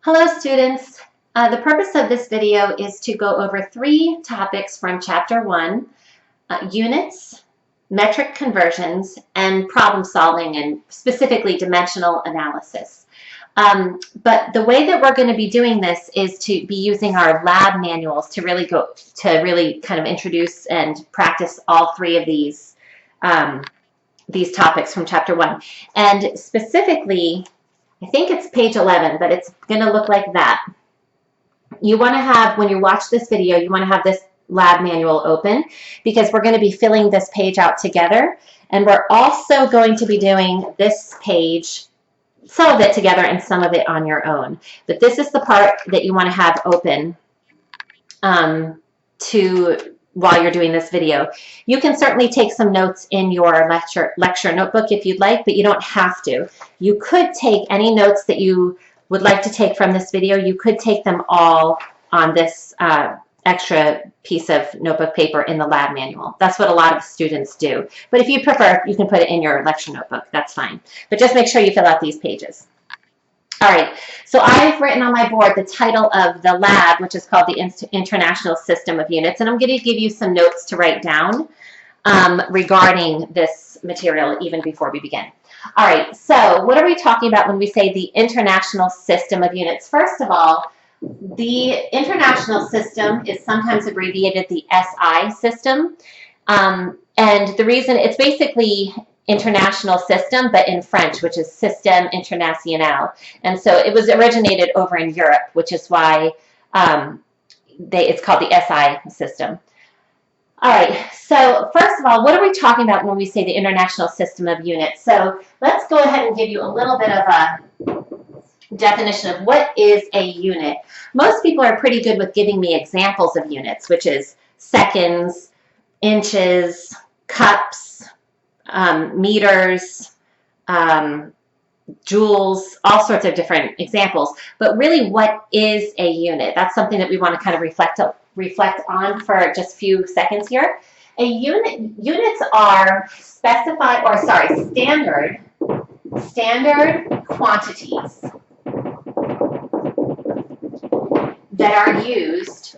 Hello students. The purpose of this video is to go over 3 topics from Chapter 1, units, metric conversions, and problem solving, and specifically dimensional analysis. But the way that we're going to be doing this is to be using our lab manuals to really kind of introduce and practice all 3 of these topics from Chapter 1. And specifically, I think it's page 11, but it's going to look like that. You want to have, when you watch this video, you want to have this lab manual open because we're going to be filling this page out together. And we're also going to be doing this page, some of it together and some of it on your own. But this is the part that you want to have open while you're doing this video. You can certainly take some notes in your lecture notebook if you'd like, but you don't have to. You could take any notes that you would like to take from this video. You could take them all on this extra piece of notebook paper in the lab manual. That's what a lot of students do. But if you prefer, you can put it in your lecture notebook. That's fine. But just make sure you fill out these pages. All right, so I've written on my board the title of the lab, which is called the International System of Units, and I'm going to give you some notes to write down regarding this material even before we begin. All right, so what are we talking about when we say the International System of Units? First of all, the International System is sometimes abbreviated the SI system, and the reason it's basically international system, but in French, which is Système International. And so it was originated over in Europe, which is why it's called the SI system. All right, so first of all, what are we talking about when we say the International System of Units? So let's go ahead and give you a little bit of a definition of what is a unit. Most people are pretty good with giving me examples of units, which is seconds, inches, cups, meters, joules, all sorts of different examples. But really, what is a unit? That's something that we want to kind of reflect on for just a few seconds here. Units are standard quantities that are used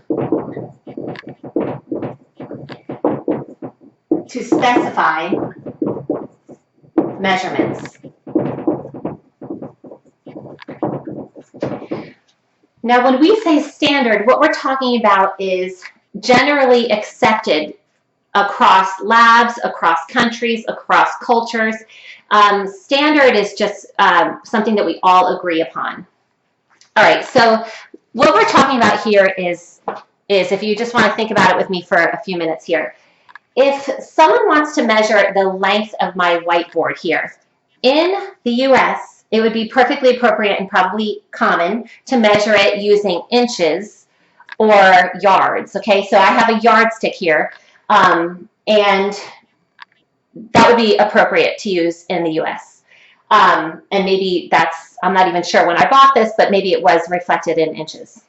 to specify measurements. Now, when we say standard, what we're talking about is generally accepted across labs, across countries, across cultures. Standard is just something that we all agree upon. All right, so what we're talking about here is if you just want to think about it with me for a few minutes here. If someone wants to measure the length of my whiteboard here, in the US, it would be perfectly appropriate and probably common to measure it using inches or yards, okay? So I have a yardstick here, and that would be appropriate to use in the US. And maybe I'm not even sure when I bought this, but maybe it was reflected in inches.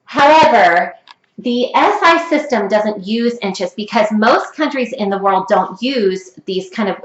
However, the SI system doesn't use inches because most countries in the world don't use these kind of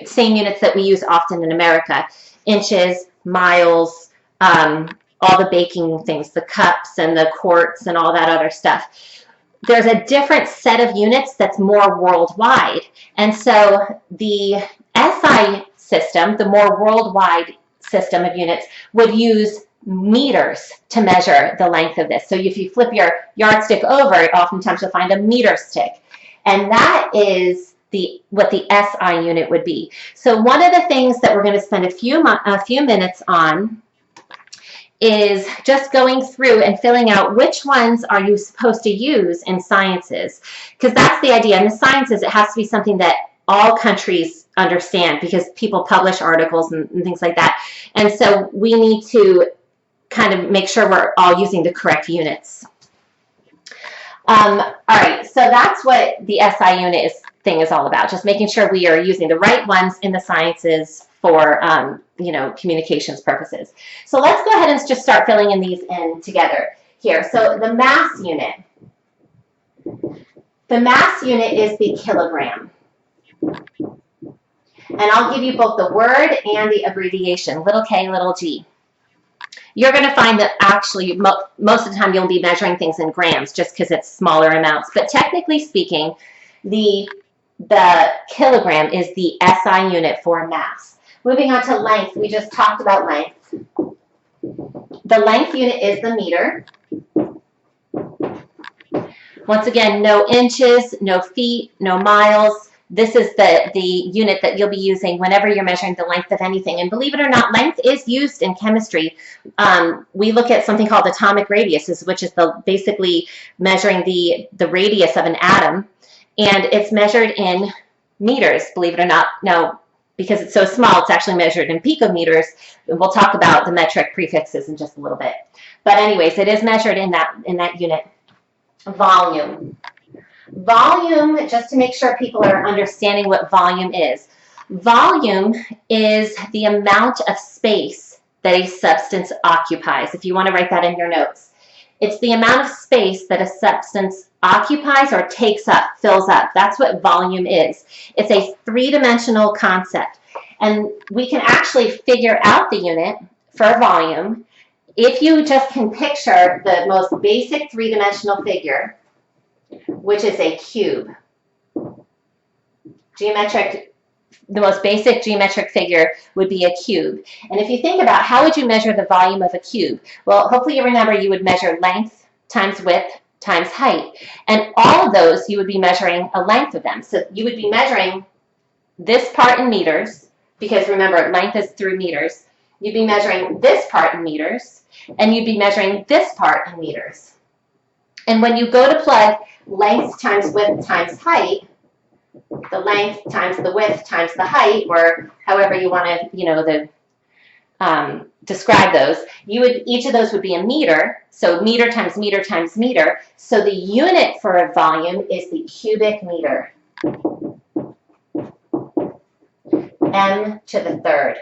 same units that we use often in America. Inches, miles, all the baking things, the cups and the quarts and all that other stuff. There's a different set of units that's more worldwide. And so the SI system, the more worldwide system of units, would use meters to measure the length of this. So if you flip your yardstick over, oftentimes you'll find a meter stick. And that is what the SI unit would be. So one of the things that we're going to spend a few minutes on is just going through and filling out which ones are you supposed to use in sciences. Because that's the idea. In the sciences, it has to be something that all countries understand because people publish articles and things like that. And so we need to kind of make sure we're all using the correct units. All right, so that's what the SI unit thing is all about, just making sure we are using the right ones in the sciences for communications purposes. So let's go ahead and just start filling in these in together here. So the mass unit. The mass unit is the kilogram. And I'll give you both the word and the abbreviation, little k, little g. you're going to find that actually most of the time you'll be measuring things in grams just because it's smaller amounts. But technically speaking, the kilogram is the SI unit for mass. Moving on to length, we just talked about length. The length unit is the meter. Once again, no inches, no feet, no miles. This is the unit that you'll be using whenever you're measuring the length of anything. And believe it or not, length is used in chemistry. We look at something called atomic radiuses, which is basically measuring the radius of an atom. And it's measured in meters, believe it or not. Now, because it's so small, it's actually measured in picometers. We'll talk about the metric prefixes in just a little bit. But anyways, it is measured in that unit. Volume. Volume, just to make sure people are understanding what volume is. Volume is the amount of space that a substance occupies, if you want to write that in your notes. It's the amount of space that a substance occupies or takes up, fills up. That's what volume is. It's a three-dimensional concept. And we can actually figure out the unit for volume if you just can picture the most basic three-dimensional figure, which is a cube. The most basic geometric figure would be a cube. And if you think about how would you measure the volume of a cube? Well, hopefully you remember you would measure length times width times height. And all of those, you would be measuring a length of them. So you would be measuring this part in meters, because remember, length is through meters. You'd be measuring this part in meters, and you'd be measuring this part in meters. And when you go to plug length times width times height, the length times the width times the height, or however you want to, describe those, each of those would be a meter. So meter times meter times meter. So the unit for a volume is the cubic meter. M to the third,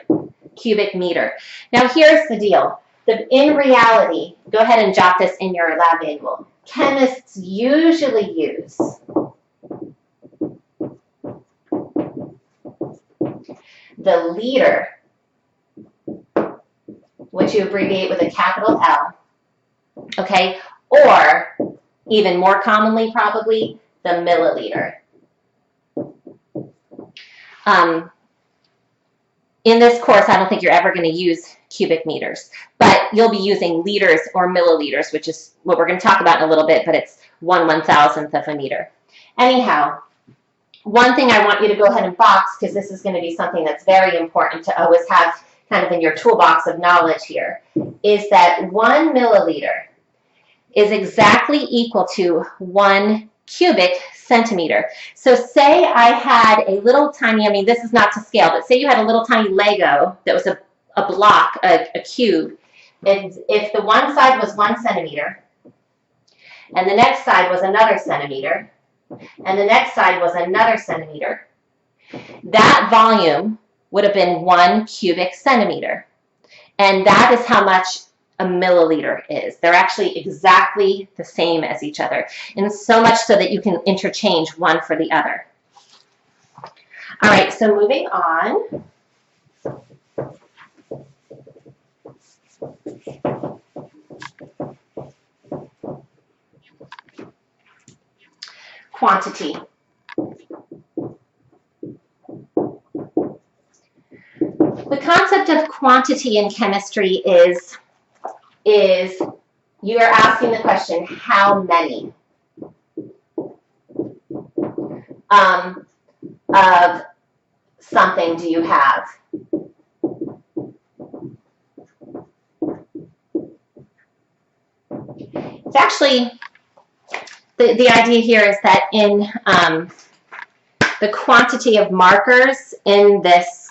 cubic meter. Now here's the deal. In reality, go ahead and jot this in your lab manual. Chemists usually use the liter, which you abbreviate with a capital L, okay, or even more commonly probably, the milliliter. In this course, I don't think you're ever going to use cubic meters, but you'll be using liters or milliliters, which is what we're going to talk about in a little bit, but it's 1/1000th of a meter. Anyhow, one thing I want you to go ahead and box, because this is going to be something that's very important to always have kind of in your toolbox of knowledge here, is that 1 milliliter is exactly equal to 1 cubic centimeter. So say I had a little tiny, this is not to scale, but say you had a little tiny Lego that was a block, a cube, and if the one side was 1 centimeter, and the next side was another centimeter, and the next side was another centimeter, that volume would have been 1 cubic centimeter. And that is how much a milliliter is. They're actually exactly the same as each other, and so much so that you can interchange one for the other. All right, so moving on. Quantity. The concept of quantity in chemistry is you are asking the question, how many of something do you have? It's actually, the idea here is that in the quantity of markers in this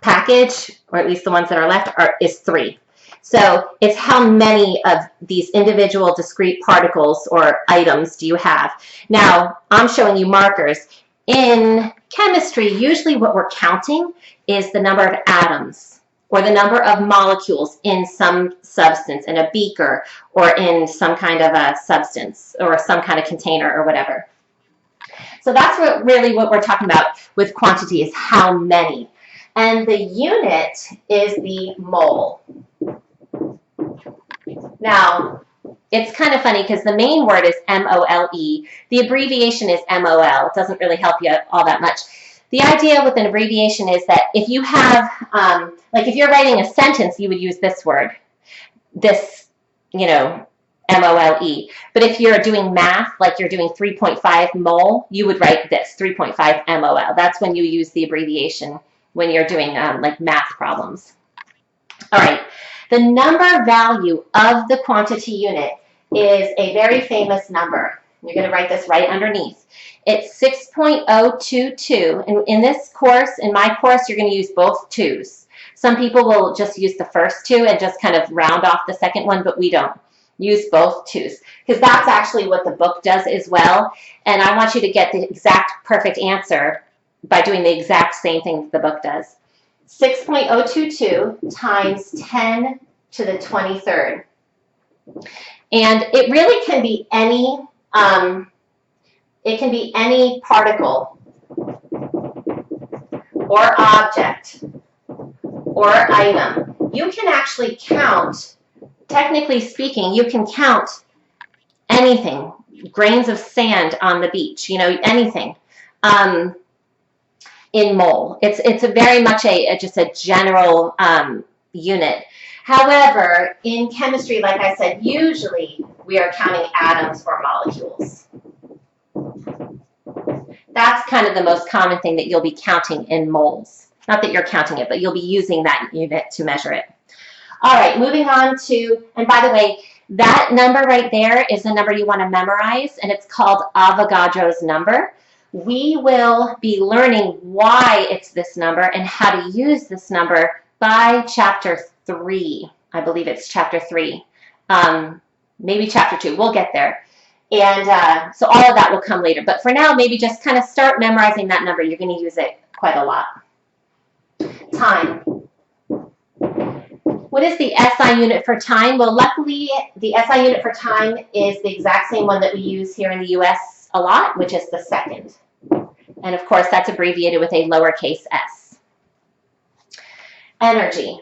package, or at least the ones that are left, is 3. So it's how many of these individual discrete particles or items do you have. Now, I'm showing you markers. In chemistry, usually what we're counting is the number of atoms or the number of molecules in some substance, in a beaker or in some kind of a substance or some kind of container or whatever. So that's really what we're talking about with quantity, is how many. And the unit is the mole. Now, it's kind of funny because the main word is MOLE. The abbreviation is MOL. It doesn't really help you all that much. The idea with an abbreviation is that if you have, like if you're writing a sentence, you would use this word, this, you know, MOLE. But if you're doing math, like you're doing 3.5 mole, you would write this, 3.5 MOL. That's when you use the abbreviation when you're doing like math problems. All right, the number value of the quantity unit is a very famous number. You're going to write this right underneath. It's 6.022. And in this course, in my course, you're going to use both twos. Some people will just use the first two and just kind of round off the second one, but we don't. Use both twos, because that's actually what the book does as well. And I want you to get the exact perfect answer by doing the exact same thing the book does. 6.022 times 10 to the 23rd. And it really can be any, particle or object or item. You can actually count, technically speaking, you can count anything, grains of sand on the beach, you know, anything. In mole. It's a very much just a general unit. However, in chemistry, like I said, usually we are counting atoms or molecules. That's kind of the most common thing that you'll be counting in moles. Not that you're counting it, but you'll be using that unit to measure it. All right, moving on to, and by the way, that number right there is the number you want to memorize, and it's called Avogadro's number. We will be learning why it's this number and how to use this number by chapter 3. I believe it's chapter 3. Maybe chapter 2. We'll get there. And so all of that will come later. But for now, maybe just kind of start memorizing that number. You're going to use it quite a lot. Time. What is the SI unit for time? Well, luckily, the SI unit for time is the exact same one that we use here in the U.S. a lot, which is the second. And of course, that's abbreviated with a lowercase s. Energy.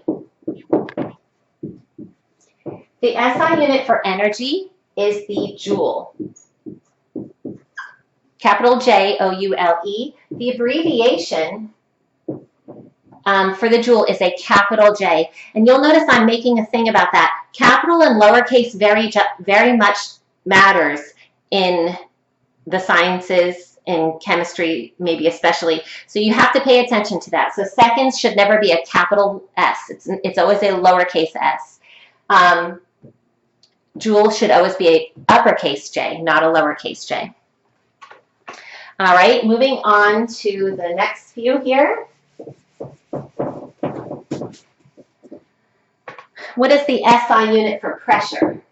The SI unit for energy is the joule. Capital J-O-U-L-E. The abbreviation for the joule is a capital J. And you'll notice I'm making a thing about that. Capital and lowercase very much matters in the sciences, in chemistry, maybe especially. So you have to pay attention to that. So seconds should never be a capital S. It's always a lowercase s. Joule should always be a uppercase J, not a lowercase j. All right, moving on to the next few here. What is the SI unit for pressure?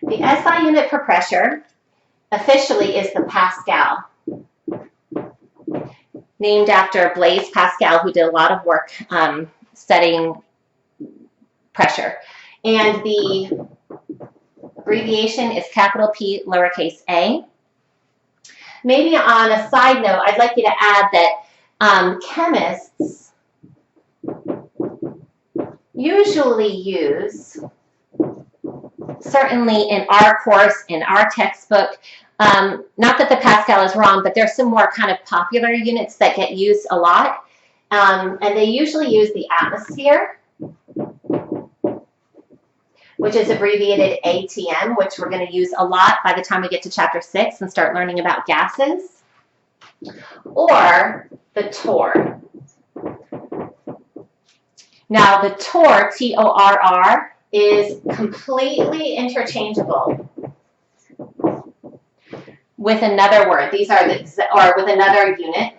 The SI unit for pressure officially is the Pascal, named after Blaise Pascal, who did a lot of work studying pressure. And the abbreviation is capital P, lowercase a. Maybe on a side note, I'd like you to add that chemists usually use, certainly in our course, in our textbook, not that the Pascal is wrong, but there's some more kind of popular units that get used a lot. And they usually use the atmosphere, which is abbreviated ATM, which we're going to use a lot by the time we get to chapter 6 and start learning about gases, or the torr. Now, the torr, T-O-R-R, is completely interchangeable with another word. These are or with another unit.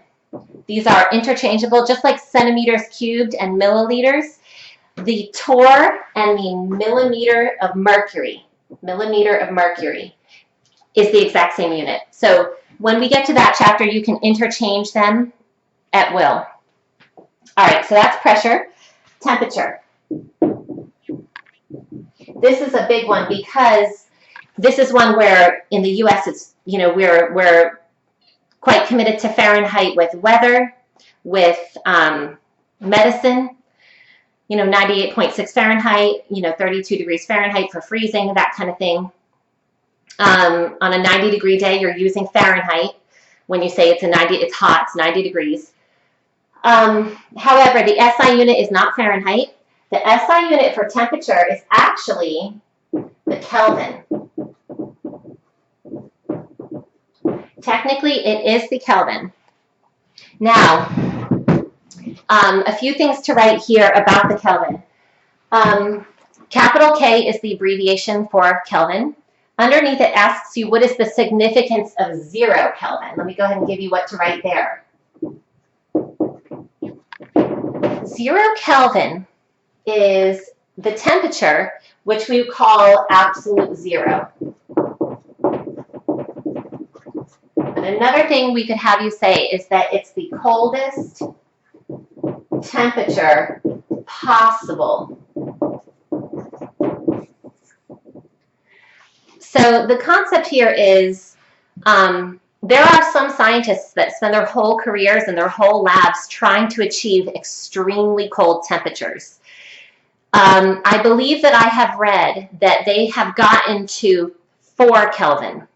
These are interchangeable, just like centimeters cubed and milliliters. The torr and the millimeter of mercury is the exact same unit. So when we get to that chapter, you can interchange them at will. All right, so that's pressure. Temperature. This is a big one because this is one where in the U.S. it's, you know, we're quite committed to Fahrenheit with weather, with medicine. you know, 98.6 Fahrenheit, you know, 32 degrees Fahrenheit for freezing, that kind of thing. On a 90-degree day, you're using Fahrenheit. When you say it's hot, it's 90 degrees. However, the SI unit is not Fahrenheit. The SI unit for temperature is actually the Kelvin. Technically, it is the Kelvin. Now, a few things to write here about the Kelvin. Capital K is the abbreviation for Kelvin. Underneath it asks you, what is the significance of 0 Kelvin? Let me go ahead and give you what to write there. 0 Kelvin is the temperature, which we call absolute zero. And another thing we could have you say is that it's the coldest temperature possible. So the concept here is there are some scientists that spend their whole careers and their whole labs trying to achieve extremely cold temperatures. I believe that I have read that they have gotten to 4 Kelvin,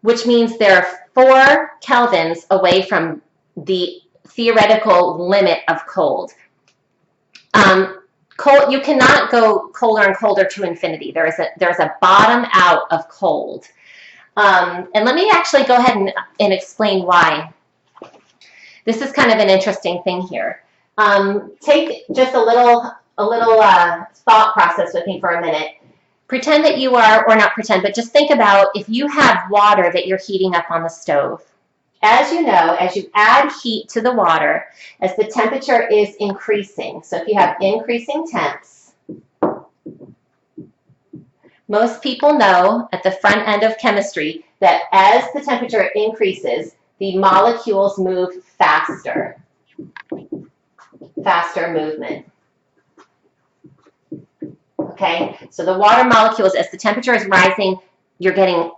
which means they're 4 kelvins away from the theoretical limit of cold. You cannot go colder and colder to infinity. There's a bottom out of cold. And let me actually go ahead and explain why. This is kind of an interesting thing here. Take just a little thought process with me for a minute. Pretend that you are, or not pretend, but just think about if you have water that you're heating up on the stove. As you know, as you add heat to the water, as the temperature is increasing, so if you have increasing temps, most people know at the front end of chemistry that as the temperature increases, the molecules move faster. Faster movement. Okay, so the water molecules, as the temperature is rising, you're getting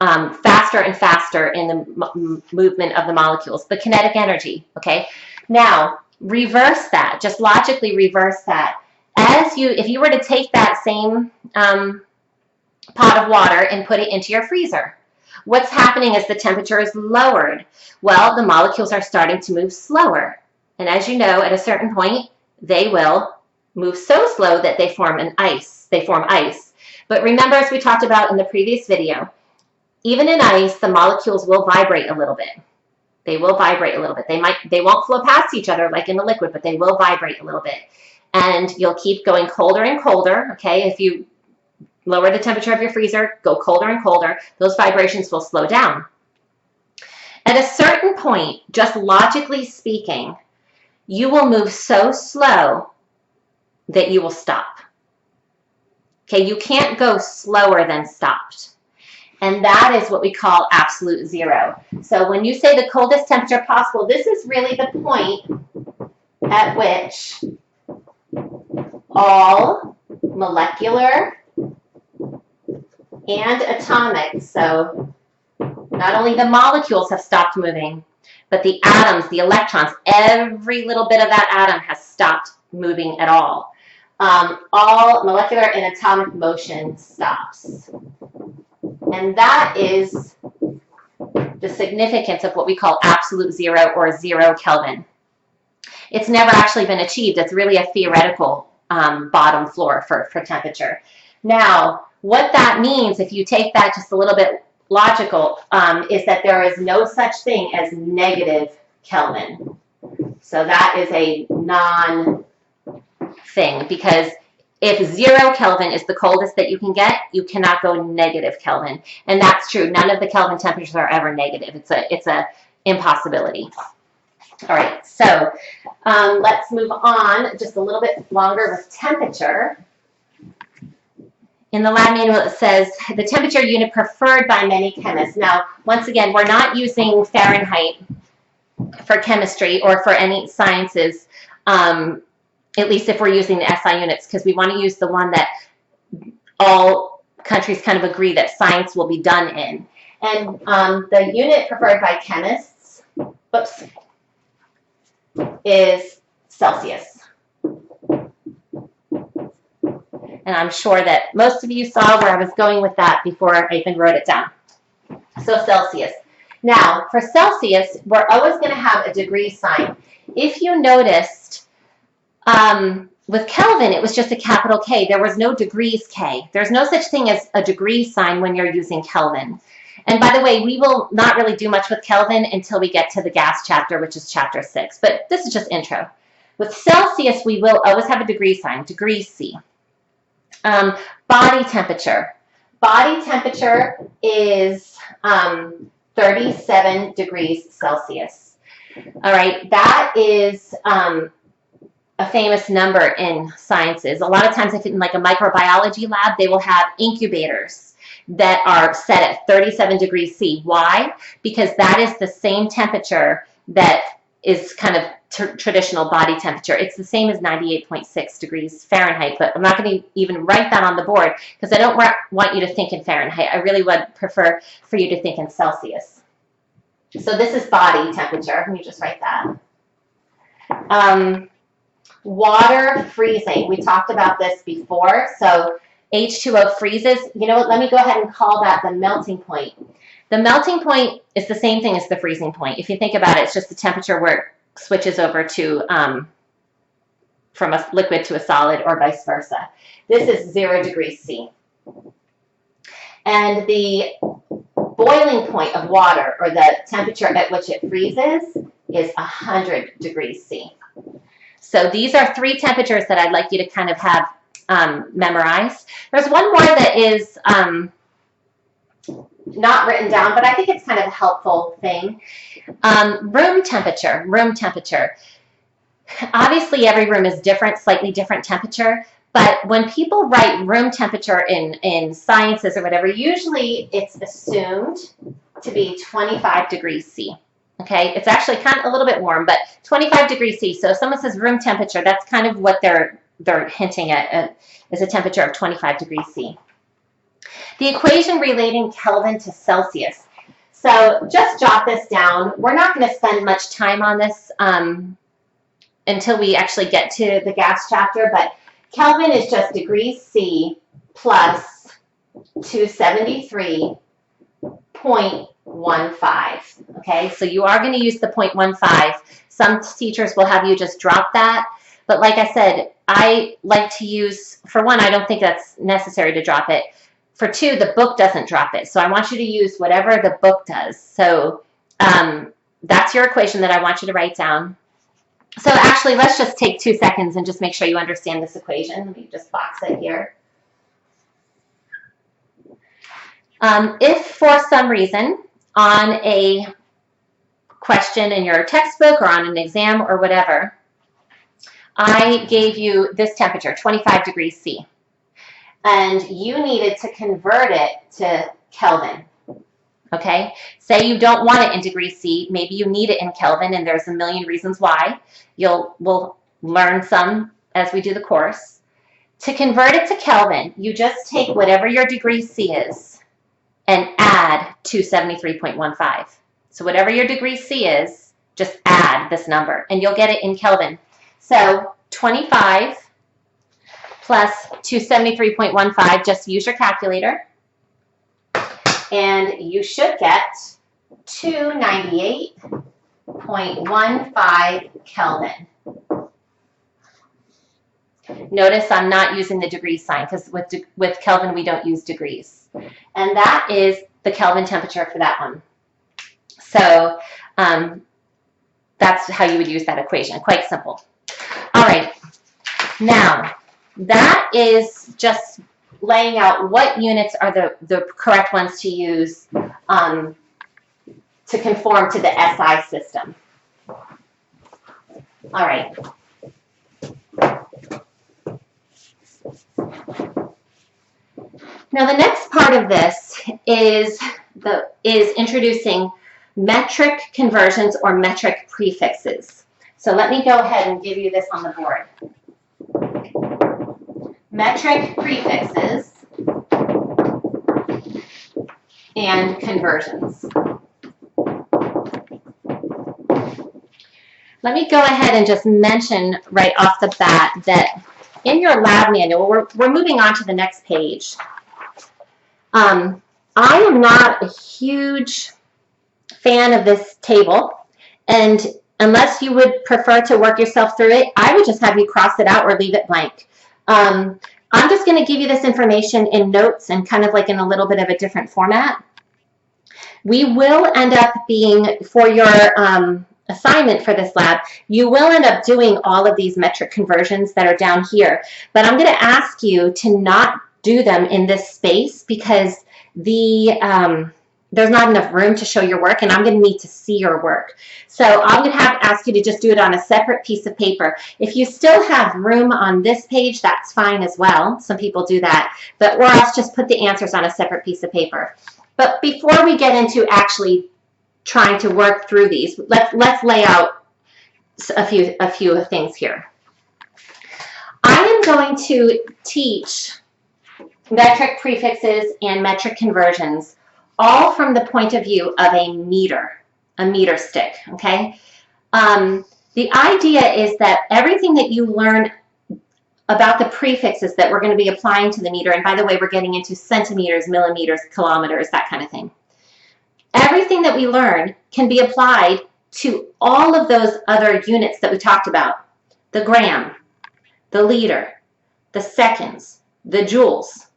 faster and faster in the movement of the molecules, the kinetic energy, okay? Now, reverse that, just logically reverse that. If you were to take that same pot of water and put it into your freezer, what's happening as the temperature is lowered? Well, the molecules are starting to move slower. And as you know, at a certain point, they will move so slow that they form ice. But remember, as we talked about in the previous video, even in ice, the molecules will vibrate a little bit. They will vibrate a little bit. They won't flow past each other like in the liquid, but they will vibrate a little bit. And you'll keep going colder and colder, okay? If you lower the temperature of your freezer, go colder and colder, those vibrations will slow down. At a certain point, just logically speaking, you will move so slow that you will stop. Okay, you can't go slower than stopped. And that is what we call absolute zero. So when you say the coldest temperature possible, this is really the point at which all molecular and atomic, so not only the molecules have stopped moving, but the atoms, the electrons, every little bit of that atom has stopped moving at all. All molecular and atomic motion stops. And that is the significance of what we call absolute zero or 0 Kelvin. It's never actually been achieved. It's really a theoretical bottom floor for temperature. Now, what that means, if you take that just a little bit logical, is that there is no such thing as negative Kelvin. So that is a non-thing, because if 0 Kelvin is the coldest that you can get, you cannot go negative Kelvin. And that's true. None of the Kelvin temperatures are ever negative. It's a impossibility. All right, so let's move on just a little bit longer with temperature. In the lab manual, it says the temperature unit preferred by many chemists. Now, once again, we're not using Fahrenheit for chemistry or for any sciences, at least if we're using the SI units, because we want to use the one that all countries kind of agree that science will be done in. And the unit preferred by chemists, is Celsius. And I'm sure that most of you saw where I was going with that before I even wrote it down. So Celsius. Now, for Celsius, we're always going to have a degree sign. If you noticed, with Kelvin, it was just a capital K. There was no degrees K. There's no such thing as a degree sign when you're using Kelvin. And by the way, we will not really do much with Kelvin until we get to the gas chapter, which is chapter 6. But this is just intro. With Celsius, we will always have a degree sign, degree C. Body temperature. Body temperature is 37 degrees Celsius. All right, that is a famous number in sciences. A lot of times, if in like a microbiology lab, they will have incubators that are set at 37 degrees C. Why? Because that is the same temperature that is kind of traditional body temperature. It's the same as 98.6 degrees Fahrenheit, but I'm not going to even write that on the board because I don't want you to think in Fahrenheit. I really would prefer for you to think in Celsius. So this is body temperature. Let me just write that. Water freezing. We talked about this before. So H2O freezes. You know what? Let me go ahead and call that the melting point. The melting point is the same thing as the freezing point. If you think about it, it's just the temperature where it switches over to from a liquid to a solid or vice versa. This is 0 degrees C. And the boiling point of water, or the temperature at which it freezes, is 100 degrees C. So these are 3 temperatures that I'd like you to kind of have memorized. There's one more that is not written down, but I think it's kind of a helpful thing. Room temperature. Room temperature. Obviously, every room is different, slightly different temperature. But when people write room temperature in sciences or whatever, usually it's assumed to be 25 degrees C. Okay, it's actually kind of a little bit warm, but 25 degrees C. So if someone says room temperature, that's kind of what they're hinting at, is a temperature of 25 degrees C. The equation relating Kelvin to Celsius. So just jot this down. We're not going to spend much time on this until we actually get to the gas chapter, but Kelvin is just degrees C plus 273.15. Okay, so you are going to use the 0.15. Some teachers will have you just drop that. But like I said, I like to use, for one, I don't think that's necessary to drop it. For 2, the book doesn't drop it. So I want you to use whatever the book does. So that's your equation that I want you to write down. So actually, let's just take 2 seconds and just make sure you understand this equation. Let me just box it here. If for some reason on a question in your textbook or on an exam or whatever, I gave you this temperature, 25 degrees C, and you needed to convert it to Kelvin. Okay, say you don't want it in degrees C, maybe you need it in Kelvin, and there's a million reasons why. We'll learn some as we do the course. To convert it to Kelvin, you just take whatever your degree C is and add 273.15. So whatever your degree C is, just add this number, and you'll get it in Kelvin. So 25 plus 273.15, just use your calculator, and you should get 298.15 Kelvin. Notice I'm not using the degree sign because with Kelvin we don't use degrees. And that is the Kelvin temperature for that one. So that's how you would use that equation. Quite simple. All right. Now, that is just laying out what units are the correct ones to use to conform to the SI system. All right. Now the next part of this is introducing metric conversions or metric prefixes. So let me go ahead and give you this on the board. Metric prefixes and conversions. Let me go ahead and just mention right off the bat that in your lab manual, we're moving on to the next page. I am not a huge fan of this table, and unless you would prefer to work yourself through it, I would just have you cross it out or leave it blank. I'm just going to give you this information in notes and kind of like in a little bit of a different format. We will end up being, for your assignment for this lab, you will end up doing all of these metric conversions that are down here, but I'm going to ask you to not do them in this space because there's not enough room to show your work, and I'm going to need to see your work. So I'm going to have to ask you to just do it on a separate piece of paper. If you still have room on this page, that's fine as well. Some people do that, but or else just put the answers on a separate piece of paper. But before we get into actually trying to work through these, let's lay out a few things here. I am going to teach metric prefixes and metric conversions all from the point of view of a meter stick, okay? The idea is that everything that you learn about the prefixes that we're going to be applying to the meter, and by the way, we're getting into centimeters, millimeters, kilometers, that kind of thing. Everything that we learn can be applied to all of those other units that we talked about. The gram, the liter, the seconds, the joules.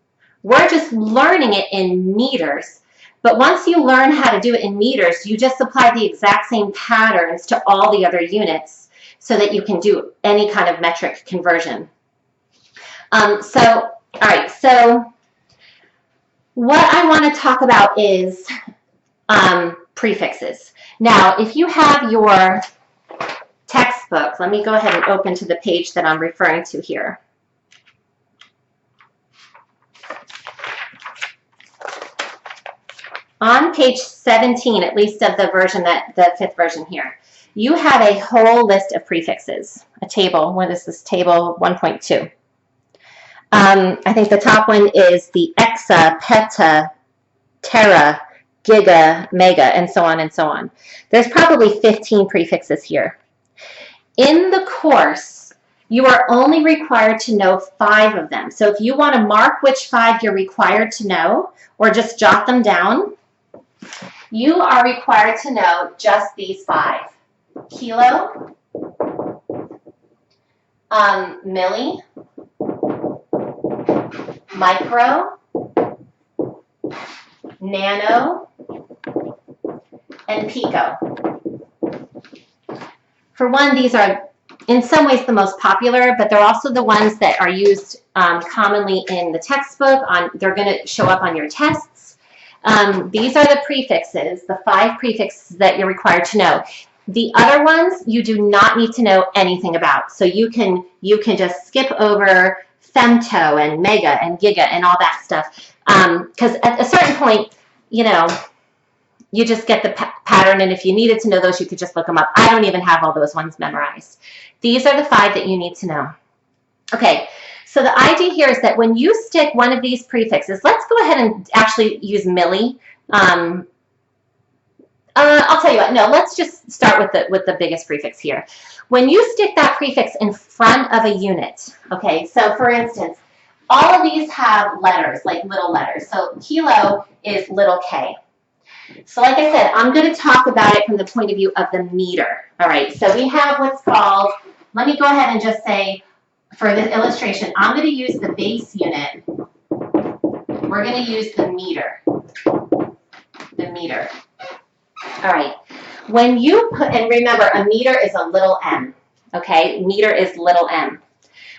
We're just learning it in meters. But once you learn how to do it in meters, you just apply the exact same patterns to all the other units so that you can do any kind of metric conversion. All right, so what I want to talk about is prefixes. Now, if you have your textbook, let me go ahead and open to the page that I'm referring to here. On page 17, at least of the version the 5th version here, you have a whole list of prefixes, a table. What is this? Table 1.2. I think the top one is the exa, peta, tera, giga, mega, and so on and so on. There's probably 15 prefixes here. In the course, you are only required to know 5 of them. So if you want to mark which 5 you're required to know, or just jot them down, you are required to know just these 5. Kilo, milli, micro, nano, and pico. For one, these are in some ways the most popular, but they're also the ones that are used commonly in the textbook. They're going to show up on your tests. These are the prefixes, the 5 prefixes that you're required to know. The other ones you do not need to know anything about. So you can just skip over femto and mega and giga and all that stuff. Because at a certain point, you know, you just get the pattern, and if you needed to know those, you could just look them up. I don't even have all those ones memorized. These are the 5 that you need to know. Okay, so the idea here is that when you stick one of these prefixes, let's go ahead and actually use milli. I'll tell you what, no, let's just start with the biggest prefix here. When you stick that prefix in front of a unit, okay, so for instance, all of these have letters, like little letters. So kilo is little k. So like I said, I'm going to talk about it from the point of view of the meter. All right, so we have what's called, let me go ahead and just say, for this illustration, I'm going to use the base unit. We're going to use the meter. The meter. All right, when you put, and remember, a meter is a little m, okay? Meter is little m.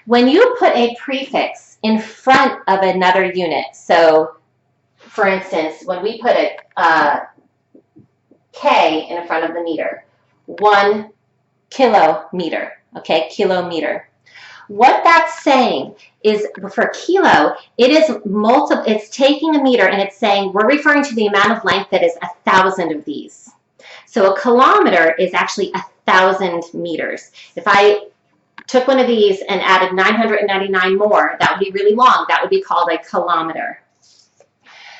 When you put a prefix in front of another unit, so for instance, when we put a K in front of the meter, 1 kilometer, okay, kilometer. What that's saying is for kilo, it's taking a meter and it's saying we're referring to the amount of length that is 1,000 of these. So a kilometer is actually 1,000 meters. If I took one of these and added 999 more, that would be really long. That would be called a kilometer.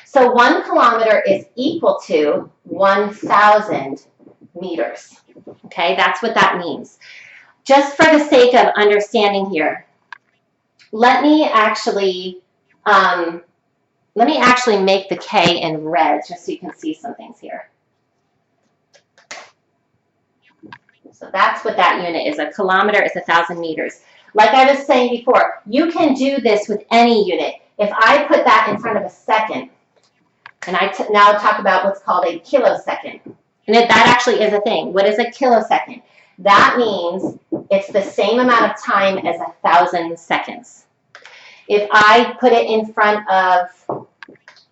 So 1 kilometer is equal to 1,000 meters. Okay, that's what that means. Just for the sake of understanding here, let me actually make the K in red just so you can see some things here. So that's what that unit is. A kilometer is 1,000 meters. Like I was saying before, you can do this with any unit. If I put that in front of a second, and now talk about what's called a kilosecond. And that actually is a thing. What is a kilosecond? That means it's the same amount of time as 1,000 seconds. If I put it in front of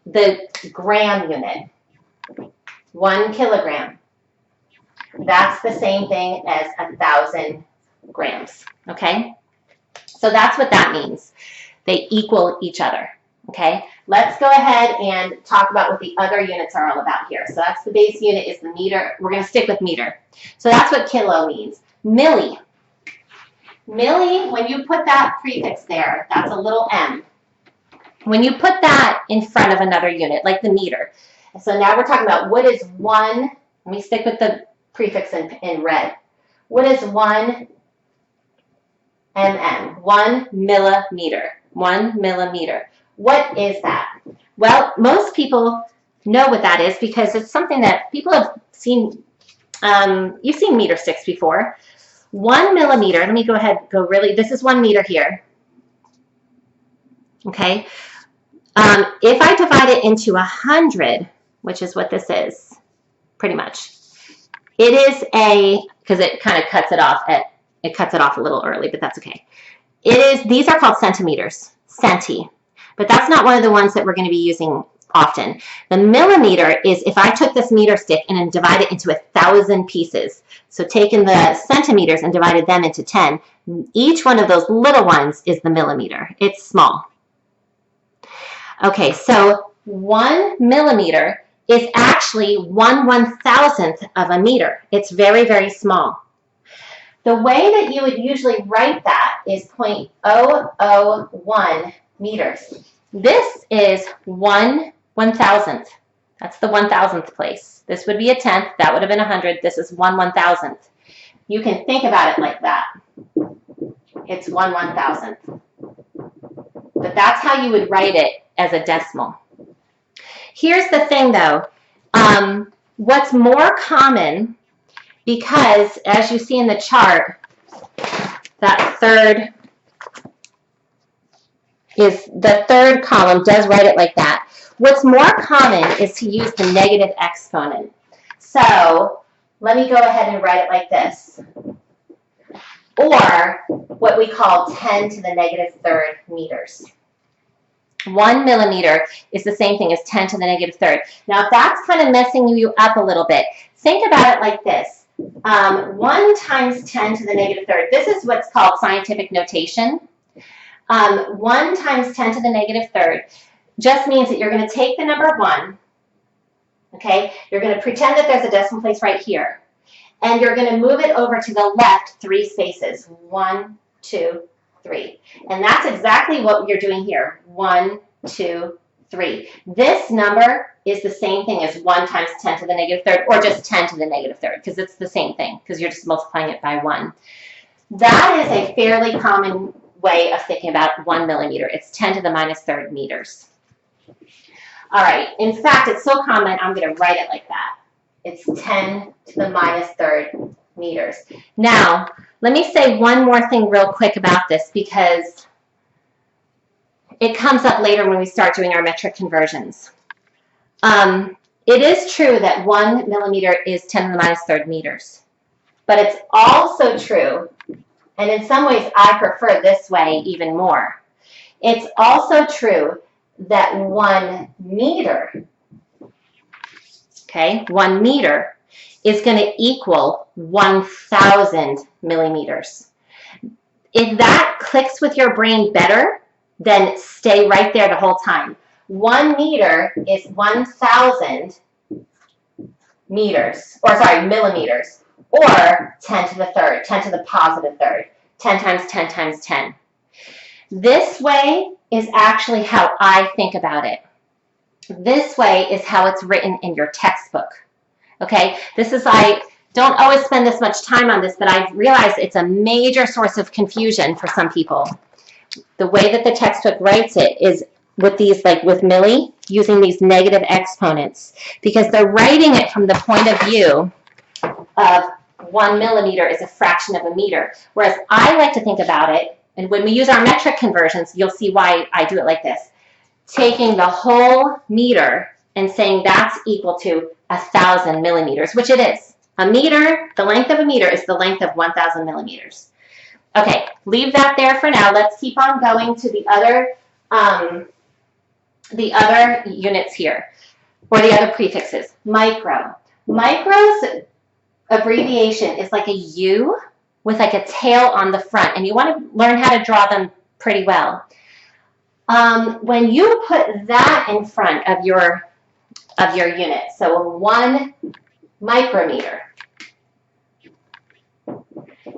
the gram unit, 1 kilogram, that's the same thing as 1,000 grams, okay? So that's what that means. They equal each other, okay? Let's go ahead and talk about what the other units are all about here. So that's the base unit is the meter. We're going to stick with meter. So that's what kilo means. Milli. Milli, when you put that prefix there, that's a little m. When you put that in front of another unit, like the meter. So now we're talking about what is 1, let me stick with the prefix in red. What is 1 mm? 1 millimeter. 1 millimeter. What is that? Well, most people know what that is because it's something that people have seen. You've seen meter sticks before. 1 millimeter, let me go ahead, this is 1 meter here. Okay. If I divide it into 100, which is what this is, pretty much, it is because it kind of cuts it off a little early, but that's okay. These are called centimeters, centi, but that's not one of the ones that we're going to be using often. The millimeter is if I took this meter stick and then divide it into 1,000 pieces. So taking the centimeters and divided them into 10, each one of those little ones is the millimeter. It's small. Okay, so 1 millimeter is actually 1/1000th of a meter. It's very, very small. The way that you would usually write that is 0.001 meters. This is 1/1000th. That's the 1,000th place. This would be a tenth. That would have been 100. This is 1/1000th. You can think about it like that. It's 1/1000th. But that's how you would write it as a decimal. Here's the thing, though. What's more common, because as you see in the chart, that third column does write it like that. What's more common is to use the negative exponent. So let me go ahead and write it like this. Or what we call 10 to the negative third meters. 1 millimeter is the same thing as 10 to the negative third. Now, if that's kind of messing you up a little bit, think about it like this. 1 times 10 to the negative third. This is what's called scientific notation. 1 times 10 to the negative third just means that you're going to take the number 1, okay? You're going to pretend that there's a decimal place right here, and you're going to move it over to the left 3 spaces. 1, 2, 3. And that's exactly what you're doing here. 1, 2, 3. This number is the same thing as 1 times 10 to the negative third, or just 10 to the negative third, because it's the same thing, because you're just multiplying it by 1. That is a fairly common way of thinking about 1 millimeter. It's 10 to the minus third meters. All right. In fact, it's so common, I'm going to write it like that. It's 10 to the minus third meters. Now, let me say one more thing real quick about this, because it comes up later when we start doing our metric conversions. It is true that 1 millimeter is 10 to the minus third meters, but it's also true, and in some ways I prefer this way even more. It's also true that 1 meter, okay, 1 meter is going to equal 1,000 millimeters. If that clicks with your brain better, then stay right there the whole time. 1 meter is 1,000 meters, or sorry, millimeters, or 10 to the third, 10 to the positive third, 10 times 10 times 10. This way is actually how I think about it. This way is how it's written in your textbook. Okay, this is, I don't always spend this much time on this, but I've realized it's a major source of confusion for some people. the way that the textbook writes it is with these, like with milli, using these negative exponents, because they're writing it from the point of view of 1 millimeter is a fraction of a meter. Whereas I like to think about it, and when we use our metric conversions, you'll see why I do it like this. Taking the whole meter and saying that's equal to 1,000 millimeters, which it is. A meter, the length of a meter is the length of 1,000 millimeters. Okay, leave that there for now. Let's keep on going to the other units here, or the other prefixes. Micro. Micro's abbreviation is like a U with like a tail on the front, and you want to learn how to draw them pretty well. When you put that in front of your unit, so 1 micrometer,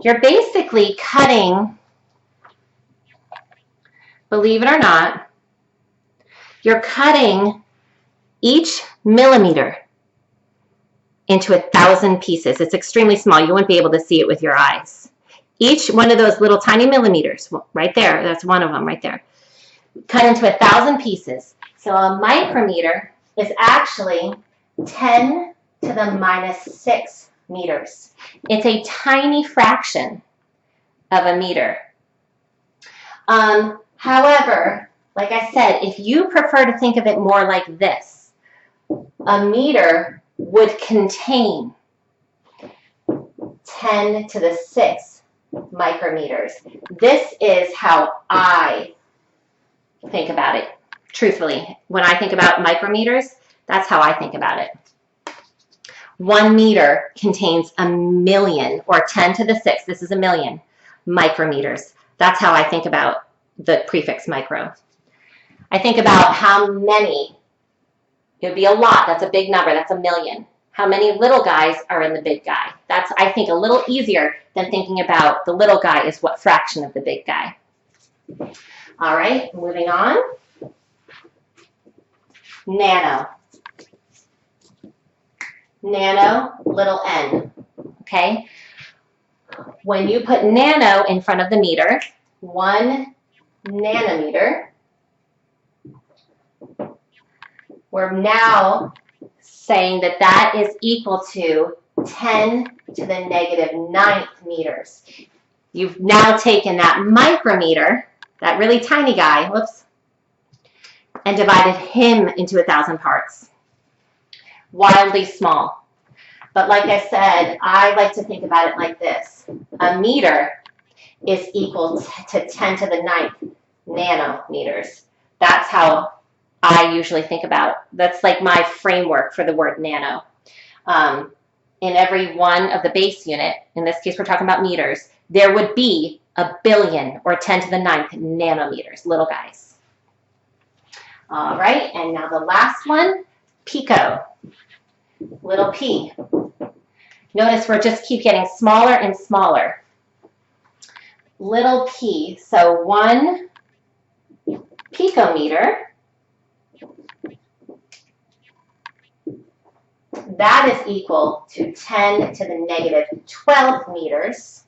you're basically cutting, believe it or not, you're cutting each millimeter into 1,000 pieces. It's extremely small. You won't be able to see it with your eyes. Each one of those little tiny millimeters, right there, that's one of them right there, cut into 1,000 pieces. So a micrometer is actually 10 to the minus 6 meters. It's a tiny fraction of a meter. However, like I said, if you prefer to think of it more like this, a meter would contain 10 to the 6 micrometers. This is how I think about it, truthfully. When I think about micrometers, that's how I think about it. 1 meter contains 1,000,000, or 10 to the 6, this is 1,000,000 micrometers. That's how I think about the prefix micro. I think about how many, it would be a lot, that's a big number, that's 1,000,000. How many little guys are in the big guy? That's, I think, a little easier than thinking about the little guy is what fraction of the big guy. All right, moving on. Nano. Nano, little n, okay? When you put nano in front of the meter, 1 nanometer, we're now saying that that is equal to 10 to the negative 9th meters. You've now taken that micrometer, that really tiny guy, whoops, and divided him into 1,000 parts. Wildly small. But like I said, I like to think about it like this. A meter is equal to 10 to the 9th nanometers. That's how I usually think about it. That's like my framework for the word nano. In every one of the base unit, in this case we're talking about meters, there would be 1 billion, or 10 to the 9th nanometers, little guys. All right, and now the last one, pico. Little p. Notice we're just keep getting smaller and smaller. Little p, so 1 picometer, that is equal to 10 to the negative 12 meters.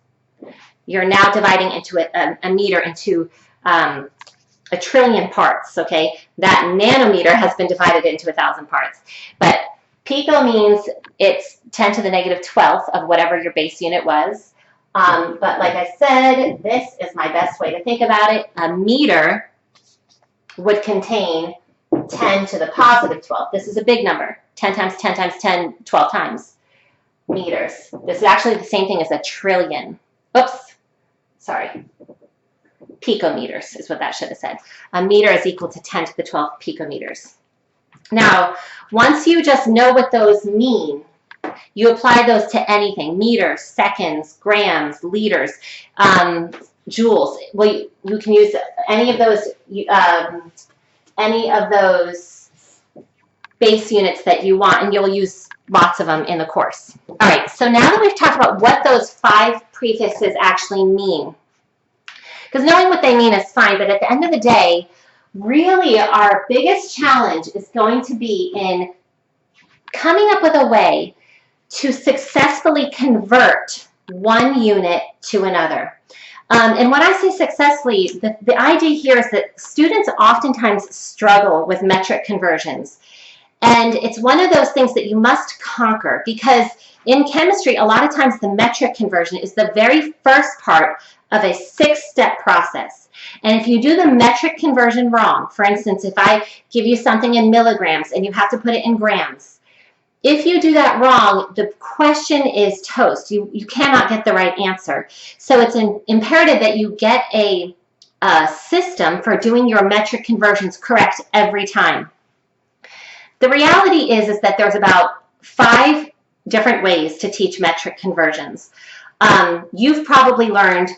You're now dividing into a meter into a trillion parts, okay? That nanometer has been divided into 1,000 parts. But pico means it's 10 to the negative 12th of whatever your base unit was. But like I said, this is my best way to think about it. A meter would contain 10 to the positive 12th. This is a big number. 10 times 10 times 10, 12 times meters. This is actually the same thing as a trillion. Oops, sorry. Picometers is what that should have said. A meter is equal to 10 to the 12th picometers. Now, once you just know what those mean, you apply those to anything: meters, seconds, grams, liters, joules. Well, you can use any of those base units that you want, and you'll use lots of them in the course. All right, so now that we've talked about what those 5 prefixes actually mean, because knowing what they mean is fine, but at the end of the day, really our biggest challenge is going to be in coming up with a way to successfully convert one unit to another. And when I say successfully, the idea here is that students oftentimes struggle with metric conversions. And it's one of those things that you must conquer, because in chemistry, a lot of times the metric conversion is the very first part of a 6-step process. And if you do the metric conversion wrong, for instance, if I give you something in milligrams and you have to put it in grams, if you do that wrong, the question is toast. You cannot get the right answer. So it's imperative that you get a system for doing your metric conversions correct every time. The reality is that there's about 5 different ways to teach metric conversions. You've probably learned,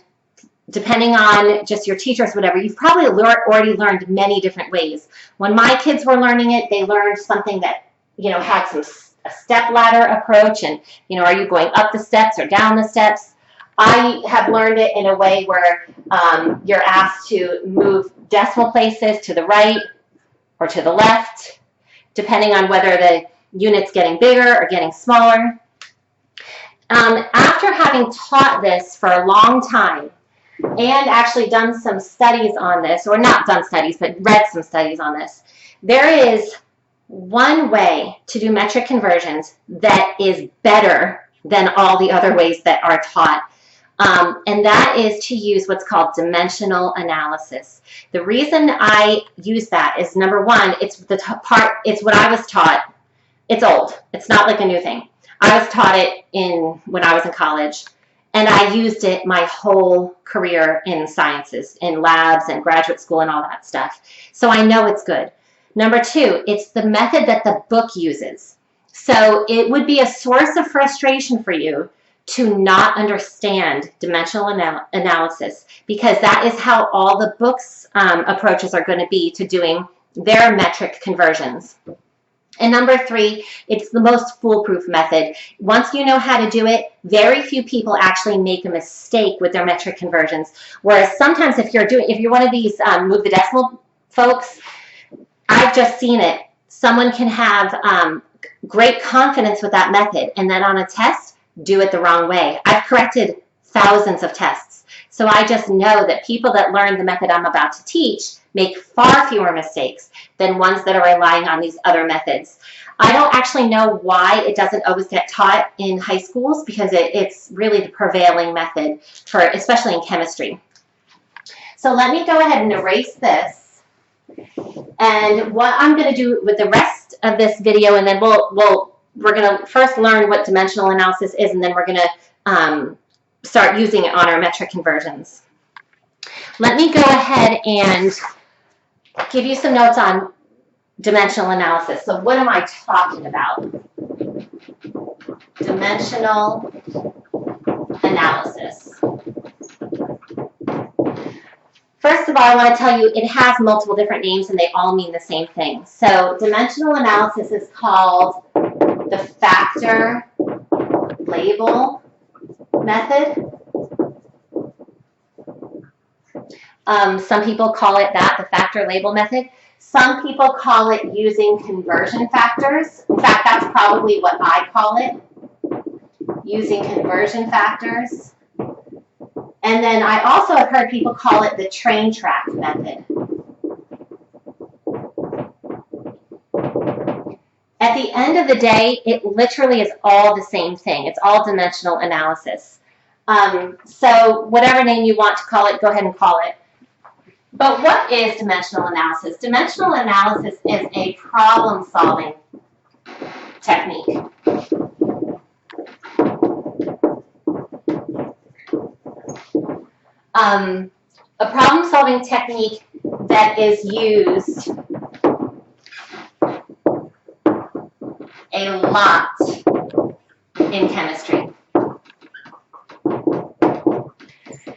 depending on just your teachers, whatever, you've probably already learned many different ways. When my kids were learning it, they learned something that, had a step ladder approach, and, are you going up the steps or down the steps? I have learned it in a way where you're asked to move decimal places to the right or to the left, depending on whether the unit's getting bigger or getting smaller. After having taught this for a long time, and actually done some studies on this, or not done studies, but read some studies on this, there is one way to do metric conversions that is better than all the other ways that are taught. And that is to use what's called dimensional analysis. The reason I use that is, number one, it's what I was taught. It's old. It's not like a new thing. I was taught it when I was in college, and I used it my whole career in sciences, in labs and graduate school and all that stuff. So I know it's good. Number two, it's the method that the book uses. So it would be a source of frustration for you to not understand dimensional analysis, because that is how all the books' approaches are going to be to doing their metric conversions. And number three, it's the most foolproof method. Once you know how to do it, very few people actually make a mistake with their metric conversions. Whereas sometimes if you're one of these move the decimal folks, I've just seen it. Someone can have great confidence with that method, and then on a test, do it the wrong way. I've corrected thousands of tests. So I just know that people that learn the method I'm about to teach make far fewer mistakes than ones that are relying on these other methods. I don't actually know why it doesn't always get taught in high schools, because it's really the prevailing method, especially in chemistry. So let me go ahead and erase this. And what I'm going to do with the rest of this video, and then we're going to first learn what dimensional analysis is, and then we're going to start using it on our metric conversions. Let me go ahead and give you some notes on dimensional analysis. So what am I talking about? Dimensional analysis. First of all, I want to tell you it has multiple different names and they all mean the same thing. So dimensional analysis is called the factor label method. Some people call it that, the factor label method. Some people call it using conversion factors. In fact, that's probably what I call it, using conversion factors. And then I also have heard people call it the train track method. At the end of the day, it literally is all the same thing. It's all dimensional analysis. So whatever name you want to call it, go ahead and call it. But what is dimensional analysis? Dimensional analysis is a problem-solving technique. A problem-solving technique that is used a lot in chemistry.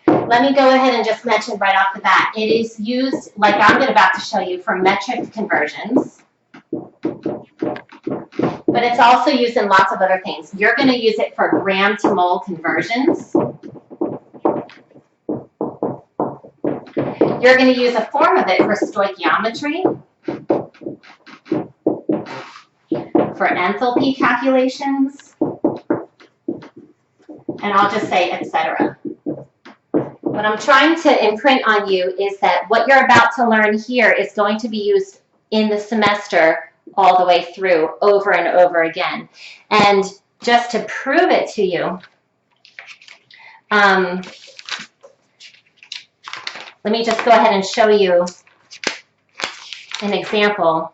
Let me go ahead and just mention right off the bat, it is used, like I'm about to show you, for metric conversions, but it's also used in lots of other things. You're going to use it for gram to mole conversions. You're going to use a form of it for stoichiometry, for enthalpy calculations, and I'll just say etc. What I'm trying to imprint on you is that what you're about to learn here is going to be used in the semester all the way through, over and over again. And just to prove it to you, let me just go ahead and show you an example.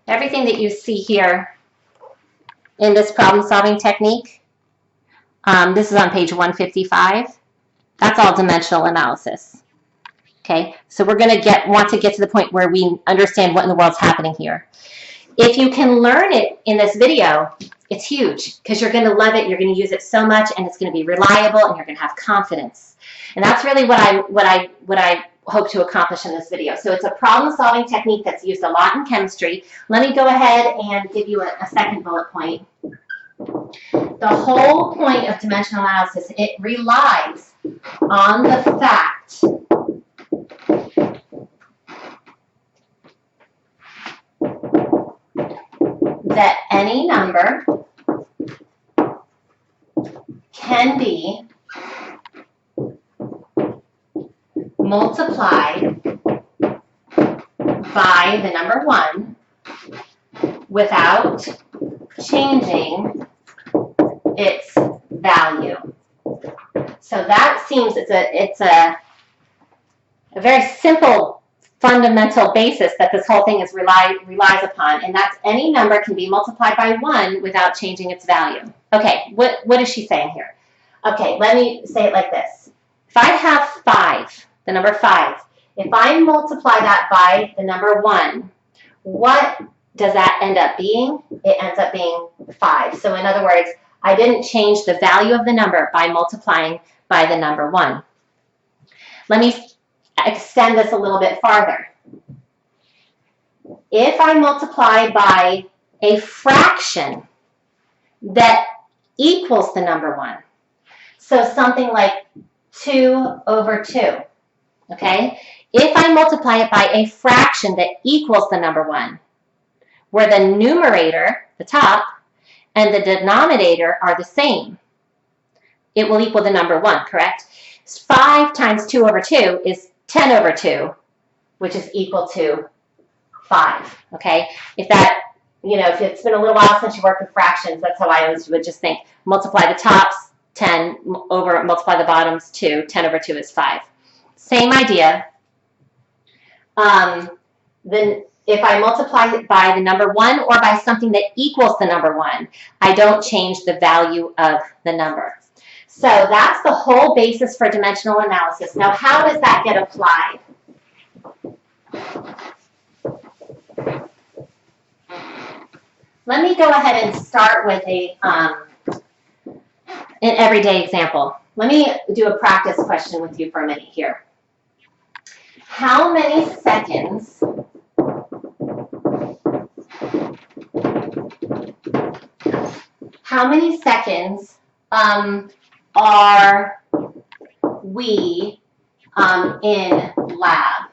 Everything that you see here in this problem-solving technique, this is on page 155. That's all dimensional analysis. Okay, so we're going to want to get to the point where we understand what in the world's happening here. If you can learn it in this video, it's huge because you're going to love it. You're going to use it so much, and it's going to be reliable, and you're going to have confidence. And that's really what I hope to accomplish in this video. So it's a problem-solving technique that's used a lot in chemistry. Let me go ahead and give you a second bullet point. The whole point of dimensional analysis, it relies on the fact that any number can be multiplied by the number 1 without changing its value. So that seems it's a very simple fundamental basis that this whole thing relies upon, and that's any number can be multiplied by 1 without changing its value. Okay, what is she saying here? Okay, let me say it like this. If I have 5, the number 5, if I multiply that by the number 1, what does that end up being? It ends up being 5. So in other words, I didn't change the value of the number by multiplying by the number 1. Let me extend this a little bit farther. If I multiply by a fraction that equals the number 1, so something like 2 over 2, okay? If I multiply it by a fraction that equals the number 1, where the numerator, the top, and the denominator are the same, it will equal the number 1, correct? 5 times 2 over 2 is 10 over 2, which is equal to 5, okay? If that, if it's been a little while since you worked with fractions, that's how I always would just think, multiply the tops, 10 over, multiply the bottoms, 2, 10 over 2 is 5. Same idea. Then if I multiply it by the number 1 or by something that equals the number 1, I don't change the value of the number. So that's the whole basis for dimensional analysis. Now, how does that get applied? Let me go ahead and start with an everyday example. Let me do a practice question with you for a minute here. How many seconds are we in lab?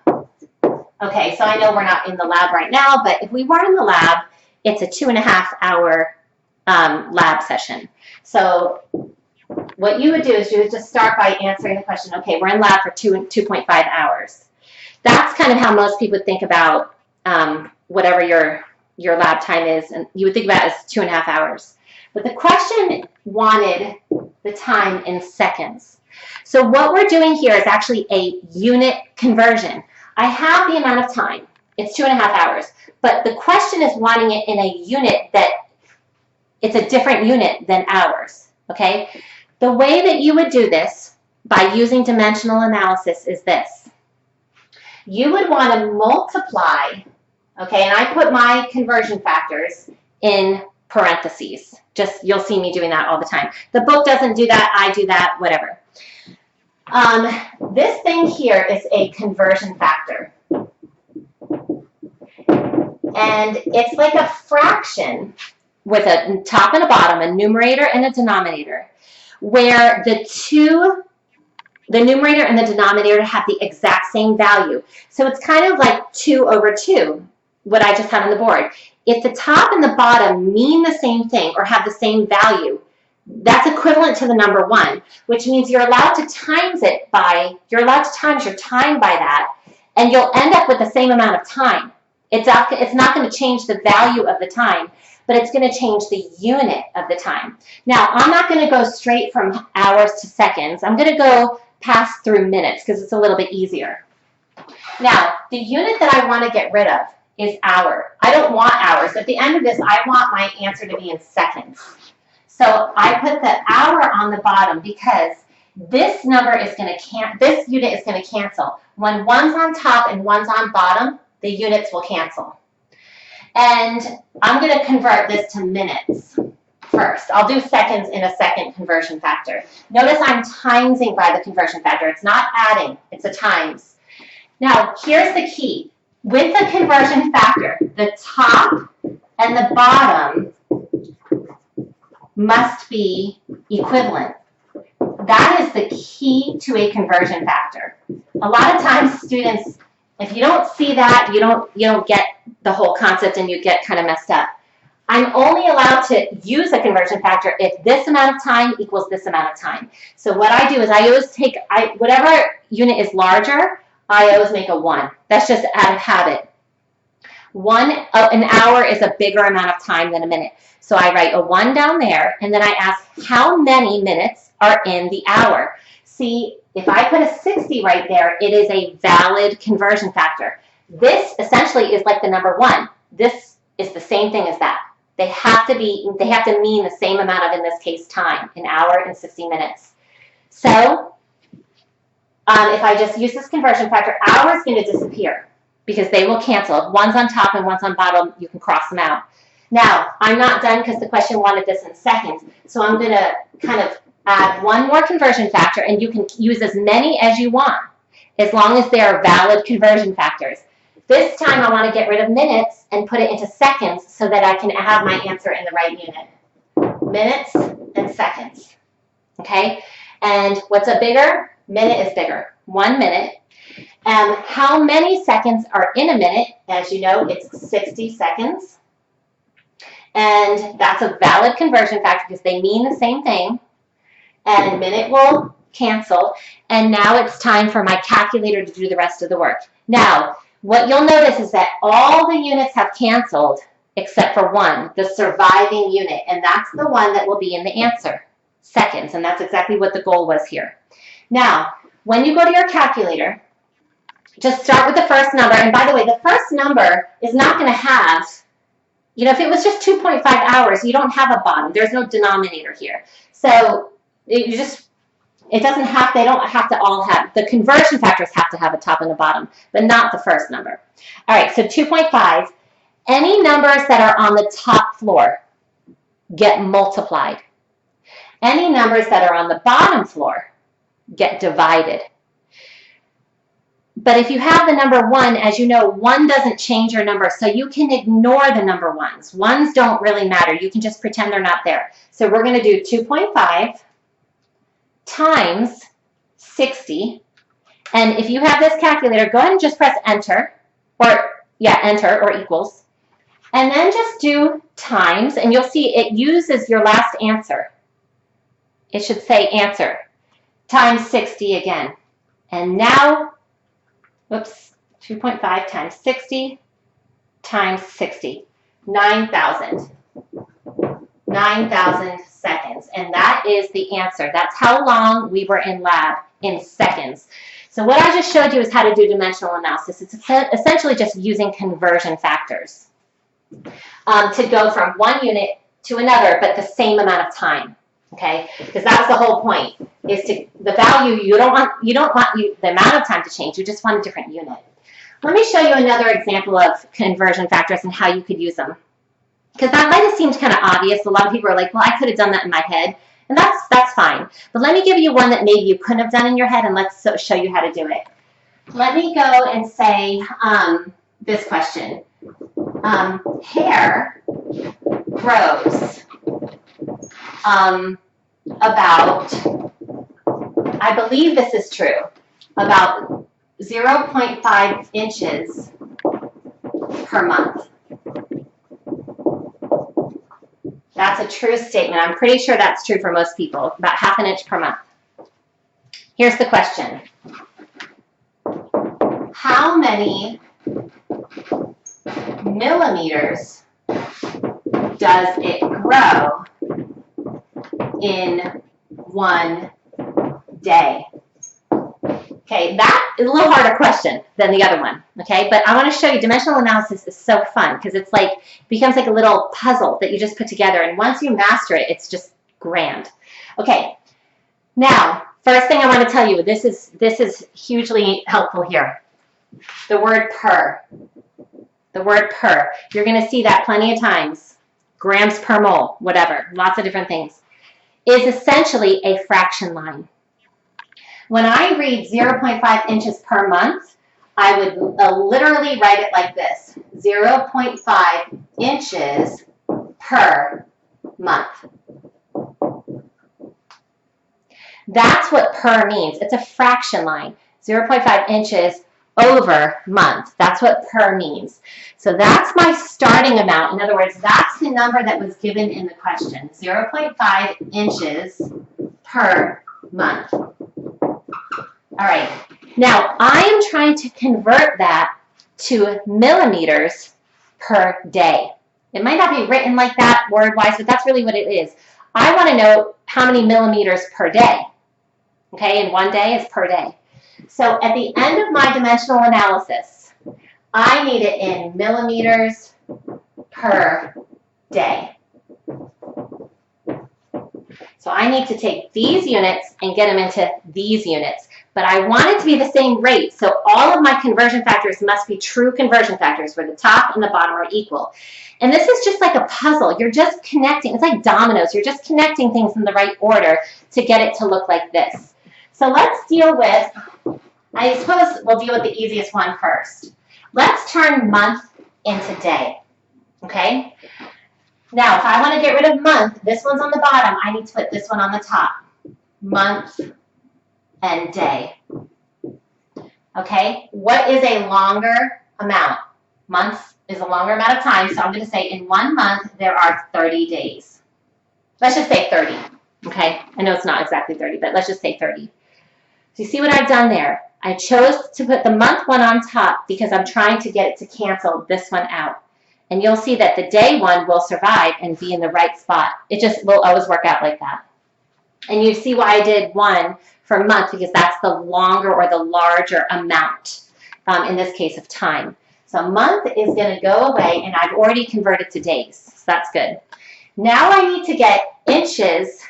Okay, so I know we're not in the lab right now, but if we were in the lab, it's a 2.5-hour lab session. So what you would do is you would just start by answering the question, okay, we're in lab for 2.5 hours. That's kind of how most people would think about whatever your lab time is, and you would think about it as 2.5 hours. But the question wanted the time in seconds. So what we're doing here is actually a unit conversion. I have the amount of time. It's 2.5 hours. But the question is wanting it in a unit that it's a different unit than hours. Okay? The way that you would do this by using dimensional analysis is this. You would want to multiply, okay, and I put my conversion factors in parentheses. Just, you'll see me doing that all the time. The book doesn't do that, I do that, whatever. This thing here is a conversion factor. And it's like a fraction with a top and a bottom, a numerator and a denominator, where the numerator and the denominator have the exact same value. So it's kind of like 2 over 2, what I just had on the board. If the top and the bottom mean the same thing or have the same value, that's equivalent to the number 1, which means you're allowed to times it by, you're allowed to times your time by that, and you'll end up with the same amount of time. It's not going to change the value of the time, but it's going to change the unit of the time. Now, I'm not going to go straight from hours to seconds. I'm going to go pass through minutes because it's a little bit easier. Now, the unit that I want to get rid of is hour. I don't want hours. At the end of this, I want my answer to be in seconds. So I put the hour on the bottom because this number is going to this unit is going to cancel. When one's on top and one's on bottom, the units will cancel. And I'm going to convert this to minutes first. I'll do seconds in a second conversion factor. Notice I'm timesing by the conversion factor. It's not adding, it's a times. Now, here's the key. With the conversion factor, the top and the bottom must be equivalent. That is the key to a conversion factor. A lot of times students, if you don't see that, you don't get the whole concept and you get kind of messed up. I'm only allowed to use a conversion factor if this amount of time equals this amount of time. So what I do is I always take, whatever unit is larger, I always make a 1. That's just out of habit. An hour is a bigger amount of time than a minute. So I write a 1 down there, and then I ask how many minutes are in the hour. See, if I put a 60 right there, it is a valid conversion factor. This essentially is like the number 1. This is the same thing as that. They have to mean the same amount of, in this case, time, an hour and 60 minutes. So if I just use this conversion factor, hour is going to disappear because they will cancel. If one's on top and one's on bottom, you can cross them out. Now, I'm not done because the question wanted this in seconds, so I'm going to kind of add one more conversion factor, and you can use as many as you want, as long as they are valid conversion factors. This time I want to get rid of minutes and put it into seconds so that I can have my answer in the right unit. Minutes and seconds. Okay? And what's a bigger? Minute is bigger. 1 minute. How many seconds are in a minute? As you know, it's 60 seconds. And that's a valid conversion factor because they mean the same thing. And minute will cancel. And now it's time for my calculator to do the rest of the work. Now, what you'll notice is that all the units have canceled except for one, the surviving unit. And that's the one that will be in the answer, seconds. And that's exactly what the goal was here. Now, when you go to your calculator, just start with the first number. And by the way, the first number is not going to have, you know, if it was just 2.5 hours, you don't have a bottom. There's no denominator here. So they don't have to all have, the conversion factors have to have a top and a bottom, but not the first number. All right, so 2.5, any numbers that are on the top floor get multiplied. Any numbers that are on the bottom floor get divided. But if you have the number 1, as you know, 1 doesn't change your number, so you can ignore the number 1s. 1s don't really matter. You can just pretend they're not there. So we're going to do 2.5 times 60. And if you have this calculator, go ahead and just press enter, enter or equals. And then just do times, and you'll see it uses your last answer. It should say answer times 60 again. And now, 2.5 times 60 times 60, 9,000. 9,000 seconds. And that is the answer. That's how long we were in lab, in seconds. So what I just showed you is how to do dimensional analysis. It's essentially just using conversion factors to go from one unit to another, but the same amount of time. Okay, because that's the whole point. Is to the value you don't want the amount of time to change. You just want a different unit. Let me show you another example of conversion factors and how you could use them. Because that might have seemed kind of obvious. A lot of people are like, well, I could have done that in my head. And that's fine. But let me give you one that maybe you couldn't have done in your head, and let's show you how to do it. Let me go and say this question. Hair grows about, I believe this is true, about 0.5 inches per month. That's That's a true statement. I'm pretty sure that's true for most people, about ½ inch per month. Here's the question. How many millimeters does it grow in 1 day? Okay, that is a little harder question than the other one, okay? But I want to show you dimensional analysis is so fun because it's like, it becomes like a little puzzle that you just put together, and once you master it, it's just grand. Okay, now, first thing I want to tell you, this is hugely helpful here. The word per. The word per. You're going to see that plenty of times. Grams per mole, whatever, lots of different things, is essentially a fraction line. When I read 0.5 inches per month, I would literally write it like this: 0.5 inches per month. That's what per means. It's a fraction line. 0.5 inches over month. That's what per means. So that's my starting amount. In other words, that's the number that was given in the question. 0.5 inches per month. All right. Now, I am trying to convert that to millimeters per day. It might not be written like that word-wise, but that's really what it is. I want to know how many millimeters per day. Okay, and 1 day is per day. So at the end of my dimensional analysis, I need it in millimeters per day. So I need to take these units and get them into these units. But I want it to be the same rate. So all of my conversion factors must be true conversion factors where the top and the bottom are equal. And this is just like a puzzle. You're just connecting. It's like dominoes. You're just connecting things in the right order to get it to look like this. So let's deal with, I suppose we'll deal with the easiest one first. Let's turn month into day, okay? Now, if I want to get rid of month, this one's on the bottom. I need to put this one on the top. Month and day. Okay, what is a longer amount? Months is a longer amount of time, so I'm going to say in 1 month there are 30 days. Let's just say 30, okay? I know it's not exactly 30, but let's just say 30. So you see what I've done there? I chose to put the month one on top because I'm trying to get it to cancel this one out. And you'll see that the day one will survive and be in the right spot. It just will always work out like that. And you see why I did 1 for month, because that's the longer or the larger amount, in this case of time. So month is going to go away, and I've already converted to days. So that's good. Now I need to get inches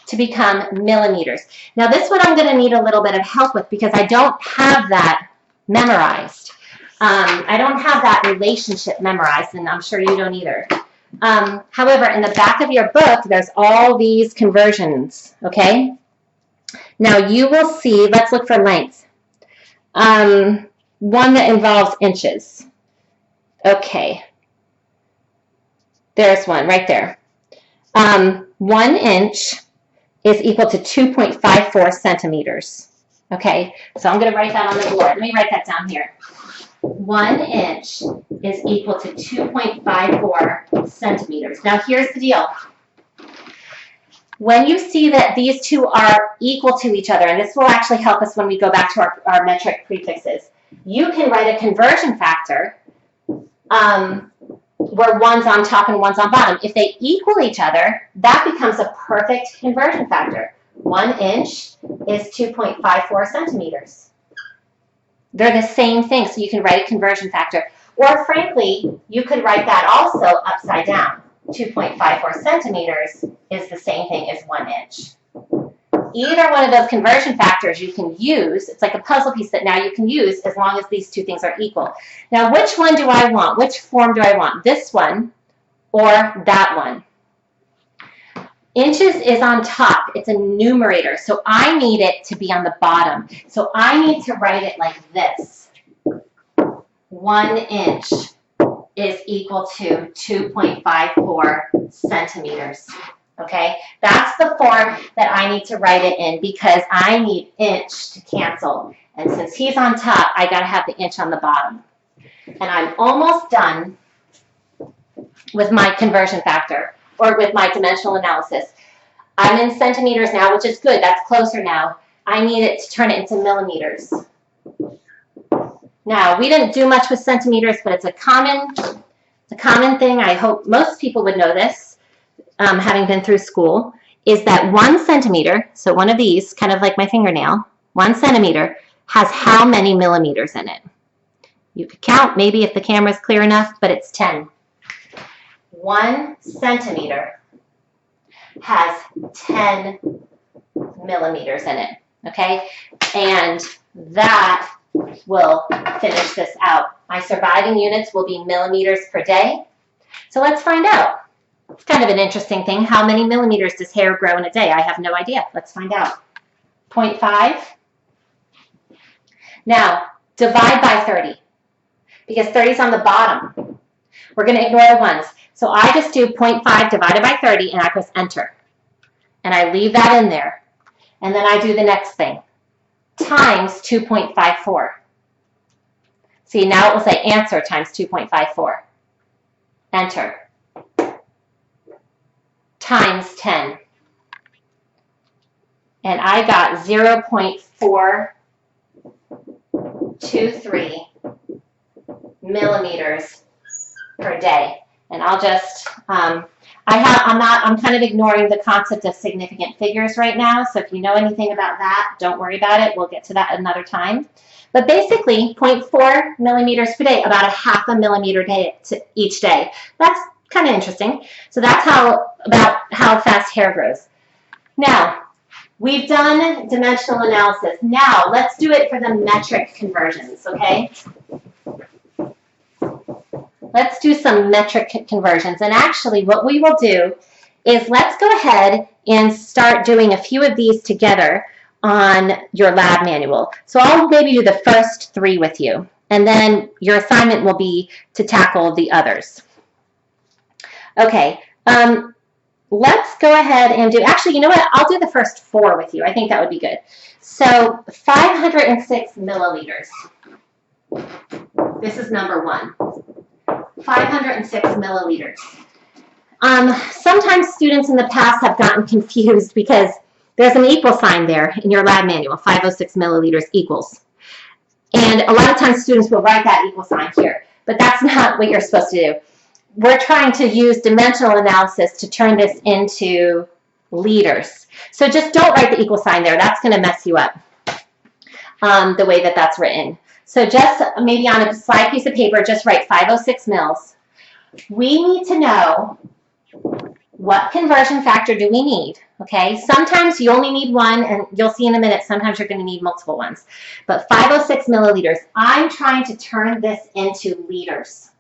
to become millimeters. Now this one I'm going to need a little bit of help with because I don't have that memorized. I don't have that relationship memorized, and I'm sure you don't either. However, in the back of your book, there's all these conversions, okay? Now you will see, let's look for length. One that involves inches. Okay. There's one right there. 1 inch is equal to 2.54 centimeters. Okay, so I'm going to write that on the board. Let me write that down here. 1 inch is equal to 2.54 centimeters. Now here's the deal. When you see that these two are equal to each other, and this will actually help us when we go back to our metric prefixes, you can write a conversion factor where one's on top and one's on bottom. If they equal each other, that becomes a perfect conversion factor. 1 inch is 2.54 centimeters. They're the same thing, so you can write a conversion factor. Or frankly, you could write that also upside down. 2.54 centimeters is the same thing as 1 inch. Either one of those conversion factors you can use. It's like a puzzle piece that now you can use as long as these two things are equal. Now, which one do I want? Which form do I want? This one or that one? Inches is on top. It's a numerator, so I need it to be on the bottom. So I need to write it like this. 1 inch is equal to 2.54 centimeters. Okay, that's the form that I need to write it in because I need inch to cancel. And since he's on top, I got to have the inch on the bottom. And I'm almost done with my conversion factor. or with my dimensional analysis. I'm in centimeters now, which is good. That's closer now. I need it to turn it into millimeters. Now, we didn't do much with centimeters, but it's a common thing. I hope most people would know this, having been through school, is that 1 centimeter, so one of these, kind of like my fingernail, 1 centimeter has how many millimeters in it? You could count maybe if the camera's clear enough, but it's 10. 1 centimeter has 10 millimeters in it, okay? And that will finish this out. My surviving units will be millimeters per day. So let's find out. It's kind of an interesting thing. How many millimeters does hair grow in a day? I have no idea. Let's find out. 0.5. Now, divide by 30, because 30 is on the bottom. We're going to ignore the ones. So I just do 0.5 divided by 30, and I press enter. And I leave that in there. And then I do the next thing, times 2.54. See, now it will say answer times 2.54. Enter. Times 10. And I got 0.423 millimeters per day. And I'll just, I'm kind of ignoring the concept of significant figures right now. So if you know anything about that, don't worry about it. We'll get to that another time. But basically, 0.4 millimeters per day, about a half a millimeter day each day. That's kind of interesting. So that's about how fast hair grows. Now, we've done dimensional analysis. Now, let's do it for the metric conversions, okay? Let's do some metric conversions. And actually, what we will do is let's go ahead and start doing a few of these together on your lab manual. So I'll maybe do the first 3 with you, and then your assignment will be to tackle the others. Okay, let's go ahead and do, actually, you know what? I'll do the first 4 with you. I think that would be good. So 506 milliliters. This is number 1. 506 milliliters. Sometimes students in the past have gotten confused because there's an equal sign there in your lab manual, 506 milliliters equals. And a lot of times students will write that equal sign here, but that's not what you're supposed to do. We're trying to use dimensional analysis to turn this into liters. So just don't write the equal sign there. That's going to mess you up, the way that that's written. So just maybe on a slide piece of paper, just write 506 mils. We need to know what conversion factor do we need, okay? Sometimes you only need one, and you'll see in a minute, sometimes you're going to need multiple ones. But 506 milliliters, I'm trying to turn this into liters,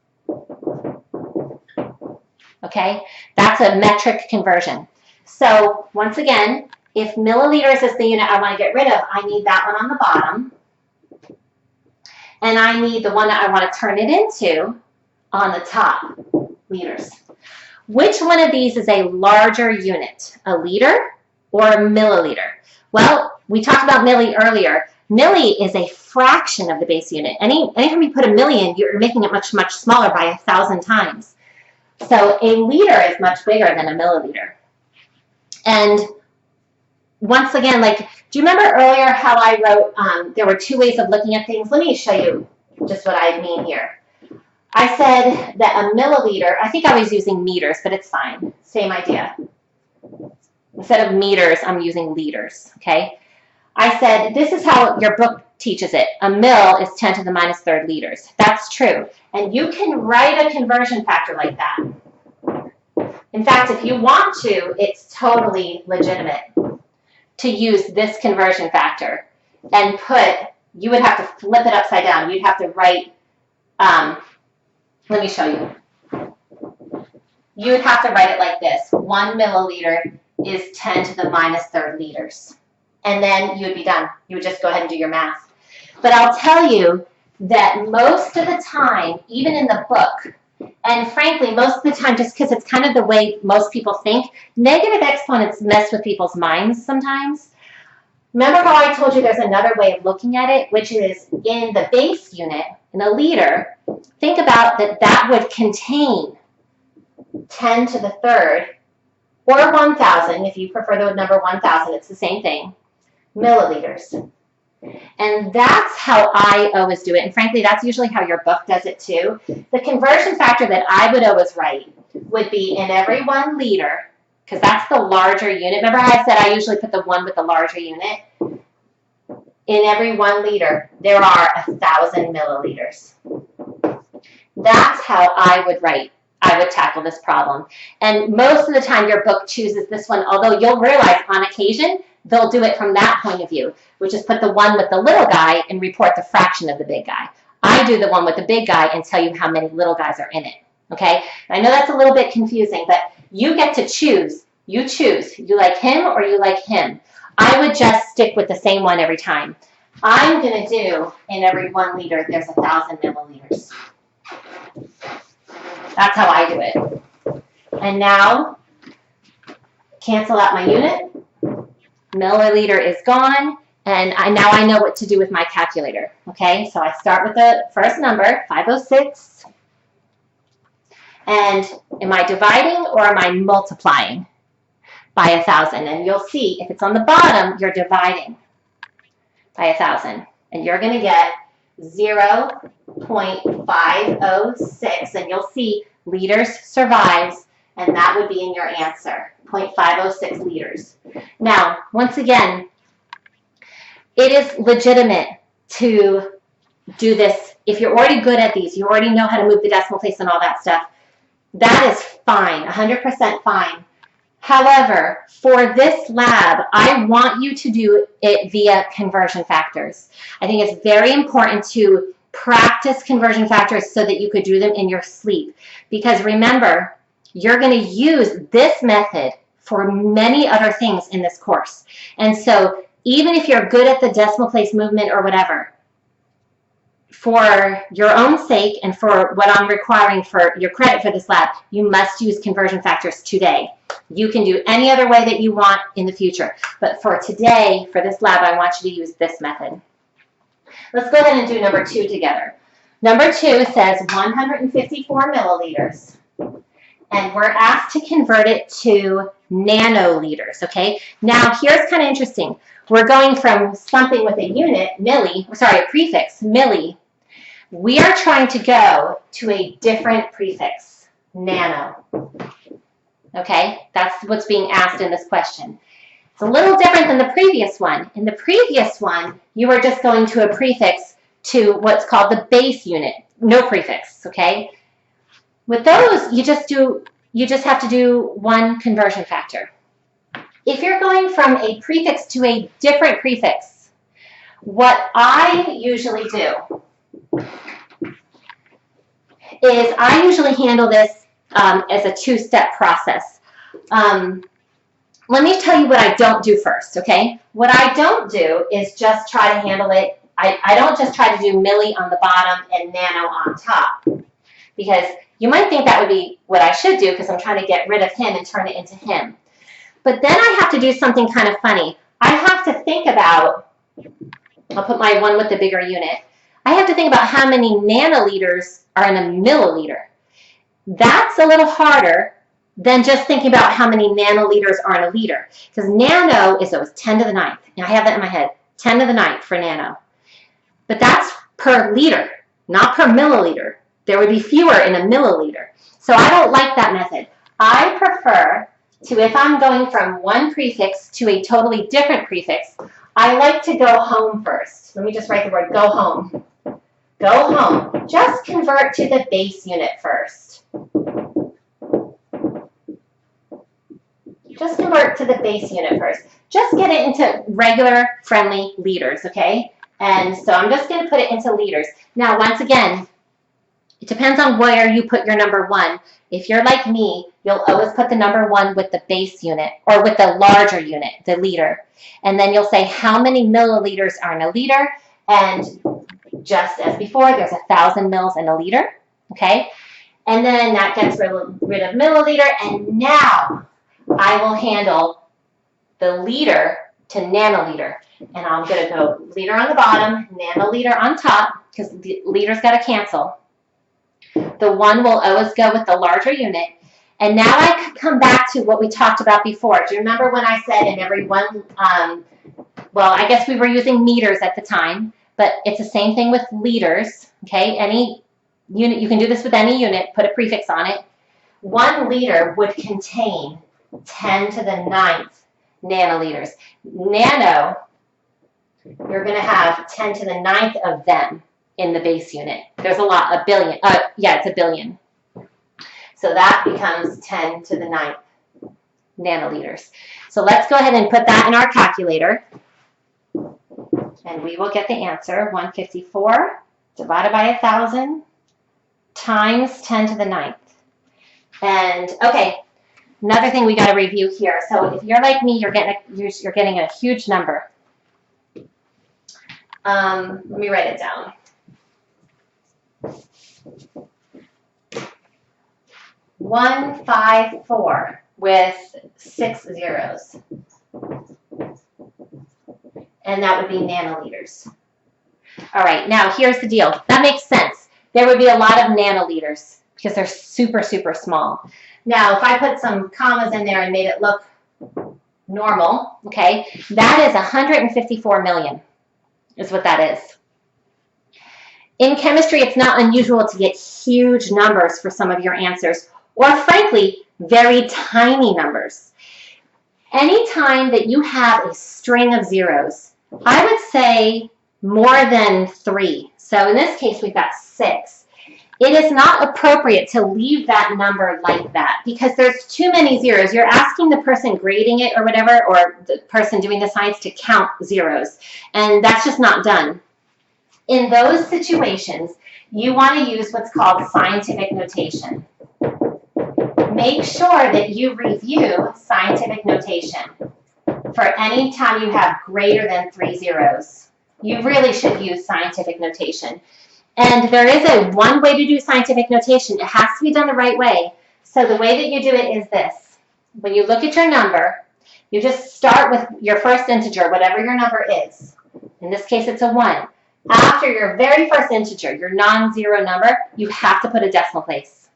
okay? That's a metric conversion. So once again, if milliliters is the unit I want to get rid of, I need that one on the bottom. And I need the one that I want to turn it into on the top, liters. Which one of these is a larger unit, a liter or a milliliter? Well, we talked about milli earlier. Milli is a fraction of the base unit. Anytime you put a million, you're making it much, much smaller by 1,000 times. So a liter is much bigger than a milliliter. And once again, like, do you remember earlier how I wrote, there were 2 ways of looking at things? Let me show you just what I mean here. I said that a milliliter, I think I was using meters, but it's fine. Same idea. Instead of meters, I'm using liters, okay? I said this is how your book teaches it. A mil is 10 to the minus 3rd liters. That's true. And you can write a conversion factor like that. In fact, if you want to, it's totally legitimate to use this conversion factor and you would have to flip it upside down. You'd have to write, let me show you. You would have to write it like this. 1 milliliter is 10 to the minus 3rd liters. And then you would be done. You would just go ahead and do your math. But I'll tell you that most of the time, even in the book, and frankly, most of the time, just because it's kind of the way most people think, negative exponents mess with people's minds sometimes. Remember how I told you there's another way of looking at it, which is in the base unit, in a liter, think about that would contain 10 to the 3rd or 1,000, if you prefer the number 1,000, it's the same thing, milliliters. And that's how I always do it. And frankly, that's usually how your book does it too. The conversion factor that I would always write would be in every 1 liter, because that's the larger unit. Remember how I said I usually put the one with the larger unit? In every 1 liter, there are 1,000 milliliters. That's how I would tackle this problem. And most of the time your book chooses this one, although you'll realize on occasion, they'll do it from that point of view, which is put the one with the little guy and report the fraction of the big guy. I do the one with the big guy and tell you how many little guys are in it, okay? I know that's a little bit confusing, but you get to choose. You choose. You like him or you like him. I would just stick with the same one every time. I'm going to do in every 1 liter, there's 1,000 milliliters. That's how I do it. And now, cancel out my unit. Milliliter is gone, and now I know what to do with my calculator. Okay, so I start with the first number, 506. And am I dividing or am I multiplying by 1,000? And you'll see if it's on the bottom, you're dividing by 1,000. And you're going to get 0.506. And you'll see liters survives, and that would be in your answer, 0.506 liters. Now, once again, it is legitimate to do this. If you're already good at these, you already know how to move the decimal place and all that stuff, that is fine, 100% fine. However, for this lab, I want you to do it via conversion factors. I think it's very important to practice conversion factors so that you could do them in your sleep. Because remember, you're going to use this method for many other things in this course. And so even if you're good at the decimal place movement or whatever, for your own sake and for what I'm requiring for your credit for this lab, you must use conversion factors today. You can do any other way that you want in the future. But for today, for this lab, I want you to use this method. Let's go ahead and do number 2 together. Number 2 says 154 milliliters. And we're asked to convert it to nanoliters, okay? Now, here's kind of interesting. We're going from something with a unit, a prefix, milli. We are trying to go to a different prefix, nano. Okay? That's what's being asked in this question. It's a little different than the previous one. In the previous one, you were just going to a prefix to what's called the base unit, no prefix, okay? With those, you just have to do one conversion factor. If you're going from a prefix to a different prefix, what I usually do is I usually handle this as a 2-step process. Let me tell you what I don't do first, okay? What I don't do is just try to handle it. I don't just try to do milli on the bottom and nano on top, because you might think that would be what I should do because I'm trying to get rid of him and turn it into him. But then I have to do something kind of funny. I have to think about, I'll put my one with the bigger unit. I have to think about how many nanoliters are in a milliliter. That's a little harder than just thinking about how many nanoliters are in a liter. Because nano is always 10 to the 9th. And I have that in my head, 10 to the 9th for nano. But that's per liter, not per milliliter. There would be fewer in a milliliter. So I don't like that method. I prefer to, if I'm going from one prefix to a totally different prefix, I like to go home first. Let me just write the word go home. Go home. Just convert to the base unit first. Just convert to the base unit first. Just get it into regular friendly liters, okay? And so I'm just going to put it into liters. Now, once again, it depends on where you put your number 1. If you're like me, you'll always put the number 1 with the base unit or with the larger unit, the liter. And then you'll say how many milliliters are in a liter. And just as before, there's 1,000 mils in a liter. Okay? And then that gets rid of milliliter. And now I will handle the liter to nanoliter. And I'm going to go liter on the bottom, nanoliter on top, because the liter's got to cancel. The 1 will always go with the larger unit. And now I could come back to what we talked about before. Do you remember when I said in every one, well, I guess we were using meters at the time, but it's the same thing with liters, okay? Any unit, you can do this with any unit, put a prefix on it. 1 liter would contain 10 to the 9th nanoliters. Nano, you're going to have 10 to the 9th of them in the base unit. There's a lot, a billion. Yeah, it's a billion. So that becomes 10 to the 9th nanoliters. So let's go ahead and put that in our calculator. And we will get the answer, 154 divided by 1,000 times 10 to the 9th. And okay, another thing we got to review here. So if you're like me, you're getting a huge number. Let me write it down. $154 with 6 zeros. And that would be nanoliters. All right, now here's the deal. That makes sense. There would be a lot of nanoliters because they're super, super small. Now, if I put some commas in there and made it look normal, okay, that is 154 million is what that is. In chemistry, it's not unusual to get huge numbers for some of your answers, or frankly, very tiny numbers. Anytime that you have a string of zeros, I would say more than 3. So in this case, we've got 6. It is not appropriate to leave that number like that because there's too many zeros. You're asking the person grading it or whatever, or the person doing the science to count zeros, and that's just not done. In those situations, you want to use what's called scientific notation. Make sure that you review scientific notation for any time you have greater than 3 zeros. You really should use scientific notation. And there is one way to do scientific notation. It has to be done the right way. So the way that you do it is this. When you look at your number, you just start with your first integer, whatever your number is. In this case, it's a 1. After your very first integer, your non-zero number, you have to put a decimal place.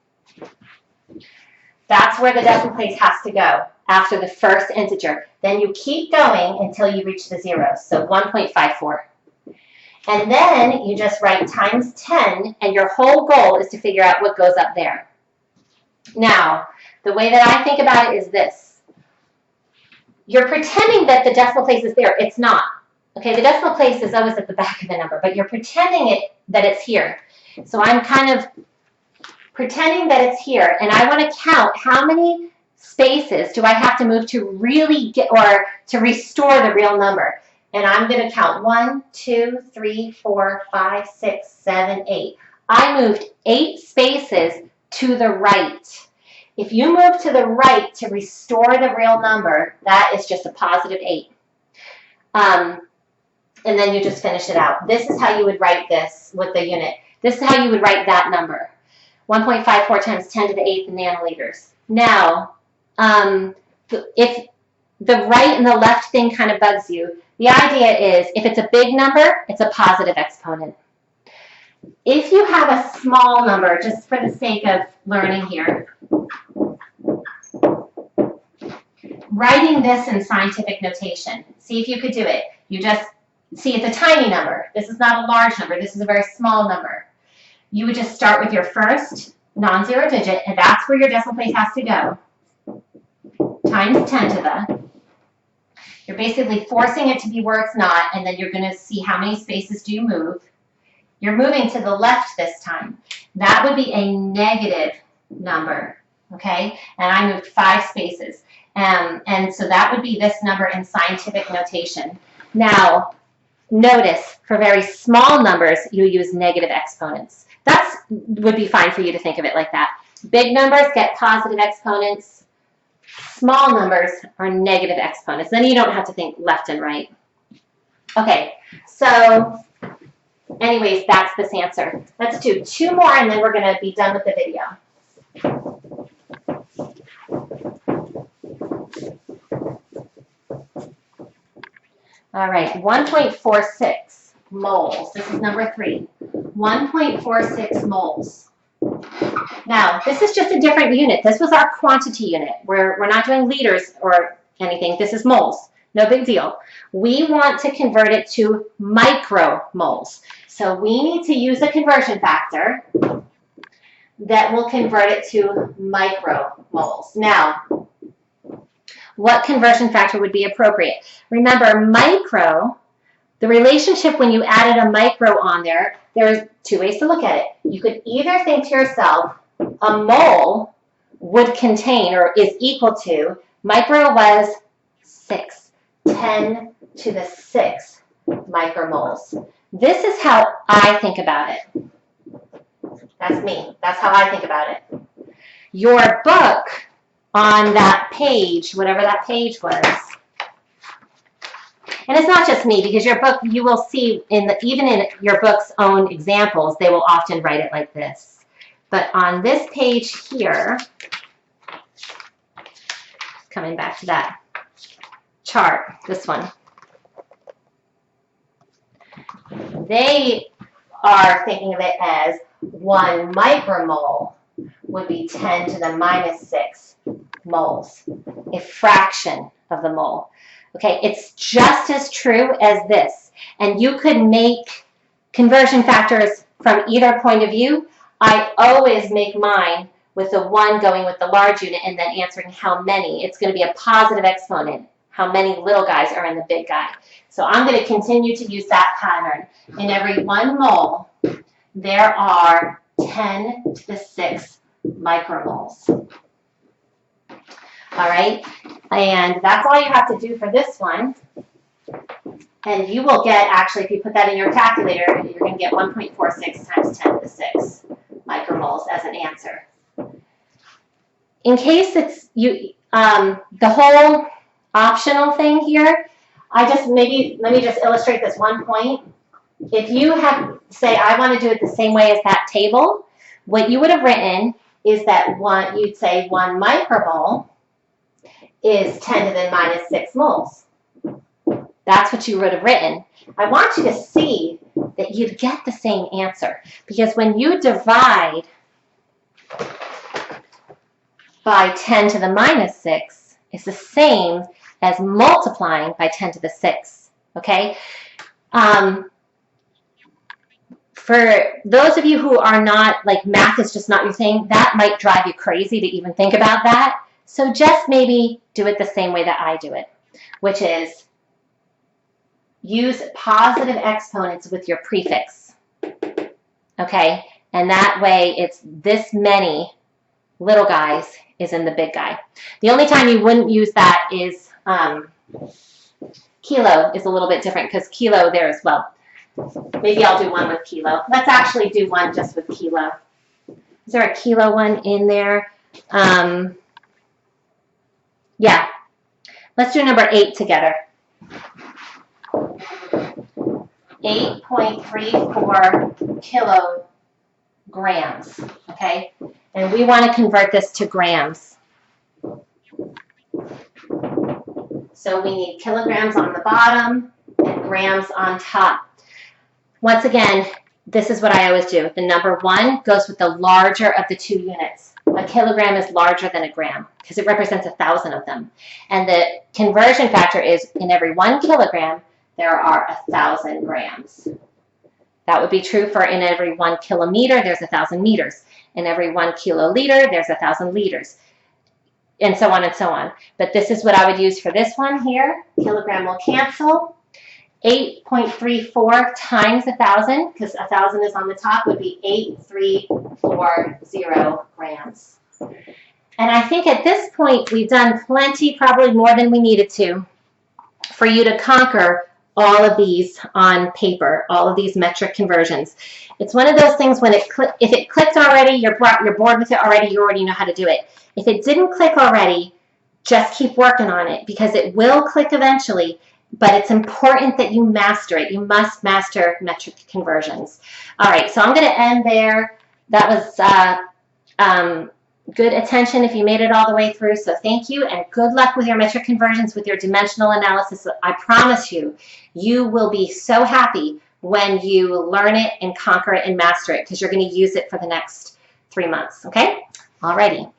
That's where the decimal place has to go, after the first integer. Then you keep going until you reach the zeros, so 1.54. And then you just write times 10, and your whole goal is to figure out what goes up there. Now, the way that I think about it is this. You're pretending that the decimal place is there. It's not. Okay, the decimal place is always at the back of the number, but you're pretending that it's here. So I'm kind of pretending that it's here, and I want to count how many spaces do I have to move to really get, or to restore the real number. And I'm going to count 1, 2, 3, 4, 5, 6, 7, 8. I moved 8 spaces to the right. If you move to the right to restore the real number, that is just a positive 8. And then you just finish it out. This is how you would write this with the unit. This is how you would write that number. 1.54 times 10 to the 8th nanoliters. Now, if the right and the left thing kind of bugs you, the idea is if it's a big number, it's a positive exponent. If you have a small number, just for the sake of learning here, writing this in scientific notation, see if you could do it. You just see it's a tiny number. This is not a large number. This is a very small number. You would just start with your first non-zero digit, and that's where your decimal place has to go, times 10 to the. You're basically forcing it to be where it's not, and then you're going to see how many spaces do you move. You're moving to the left this time. That would be a negative number, okay? And I moved 5 spaces. And so that would be this number in scientific notation. Now, notice, for very small numbers, you use negative exponents. That would be fine for you to think of it like that. Big numbers get positive exponents. Small numbers are negative exponents. Then you don't have to think left and right. Okay, so anyways, that's this answer. Let's do 2 more, and then we're going to be done with the video. All right, 1.46 moles. This is number 3. 1.46 moles. Now, this is just a different unit. This was our quantity unit. We're not doing liters or anything. This is moles. No big deal. We want to convert it to micromoles. So we need to use a conversion factor that will convert it to micromoles. Now, what conversion factor would be appropriate? Remember, micro, the relationship when you added a micro on there, there's two ways to look at it. You could either think to yourself, a mole would contain or is equal to, micro was 6, 10 to the 6 micromoles. This is how I think about it. That's me. That's how I think about it. Your book on that page, whatever that page was, and it's not just me, because your book, you will see, even in your book's own examples, they will often write it like this. But on this page here, coming back to that chart, this one, they are thinking of it as 1 micromole would be 10 to the minus 6 moles, a fraction of the mole. Okay, it's just as true as this. And you could make conversion factors from either point of view. I always make mine with the 1 going with the large unit and then answering how many. It's going to be a positive exponent, how many little guys are in the big guy. So I'm going to continue to use that pattern. In every 1 mole, there are 10 to the 6 micromoles. All right, and that's all you have to do for this one. And you will get, actually, if you put that in your calculator, you're going to get 1.46 times 10 to the 6 micromoles as an answer. In case it's the whole optional thing here, let me just illustrate this one point. If you say, I want to do it the same way as that table, what you would have written is that you'd say 1 micromole is 10 to the minus 6 moles. That's what you would have written. I want you to see that you'd get the same answer, because when you divide by 10 to the minus 6, it's the same as multiplying by 10 to the 6, okay? For those of you who are not, like, math is just not your thing, that might drive you crazy to even think about that. So just maybe do it the same way that I do it, which is use positive exponents with your prefix, okay? And that way it's this many little guys is in the big guy. The only time you wouldn't use that is kilo is a little bit different, because kilo there as well. Maybe I'll do one with kilo. Let's actually do one just with kilo. Is there a kilo one in there? Yeah. Let's do number 8 together. 8.34 kilograms, okay? And we want to convert this to grams. So we need kilograms on the bottom and grams on top. Once again, this is what I always do. The number 1 goes with the larger of the 2 units. A kilogram is larger than a gram because it represents 1,000 of them. And the conversion factor is in every 1 kilogram, there are 1,000 grams. That would be true for in every 1 kilometer, there's 1,000 meters. In every 1 kiloliter, there's 1,000 liters. And so on and so on. But this is what I would use for this one here. Kilogram will cancel. 8.34 times 1,000, because 1,000 is on the top, would be 8,340 grams. And I think at this point we've done plenty, probably more than we needed to, for you to conquer all of these on paper, all of these metric conversions. It's one of those things when if it clicked already, you're bored with it already, you already know how to do it. If it didn't click already, just keep working on it, because it will click eventually. But it's important that you master it. You must master metric conversions. All right, so I'm going to end there. That was good attention if you made it all the way through, so thank you, and good luck with your metric conversions, with your dimensional analysis. I promise you, you will be so happy when you learn it and conquer it and master it, because you're going to use it for the next 3 months, okay? Alrighty.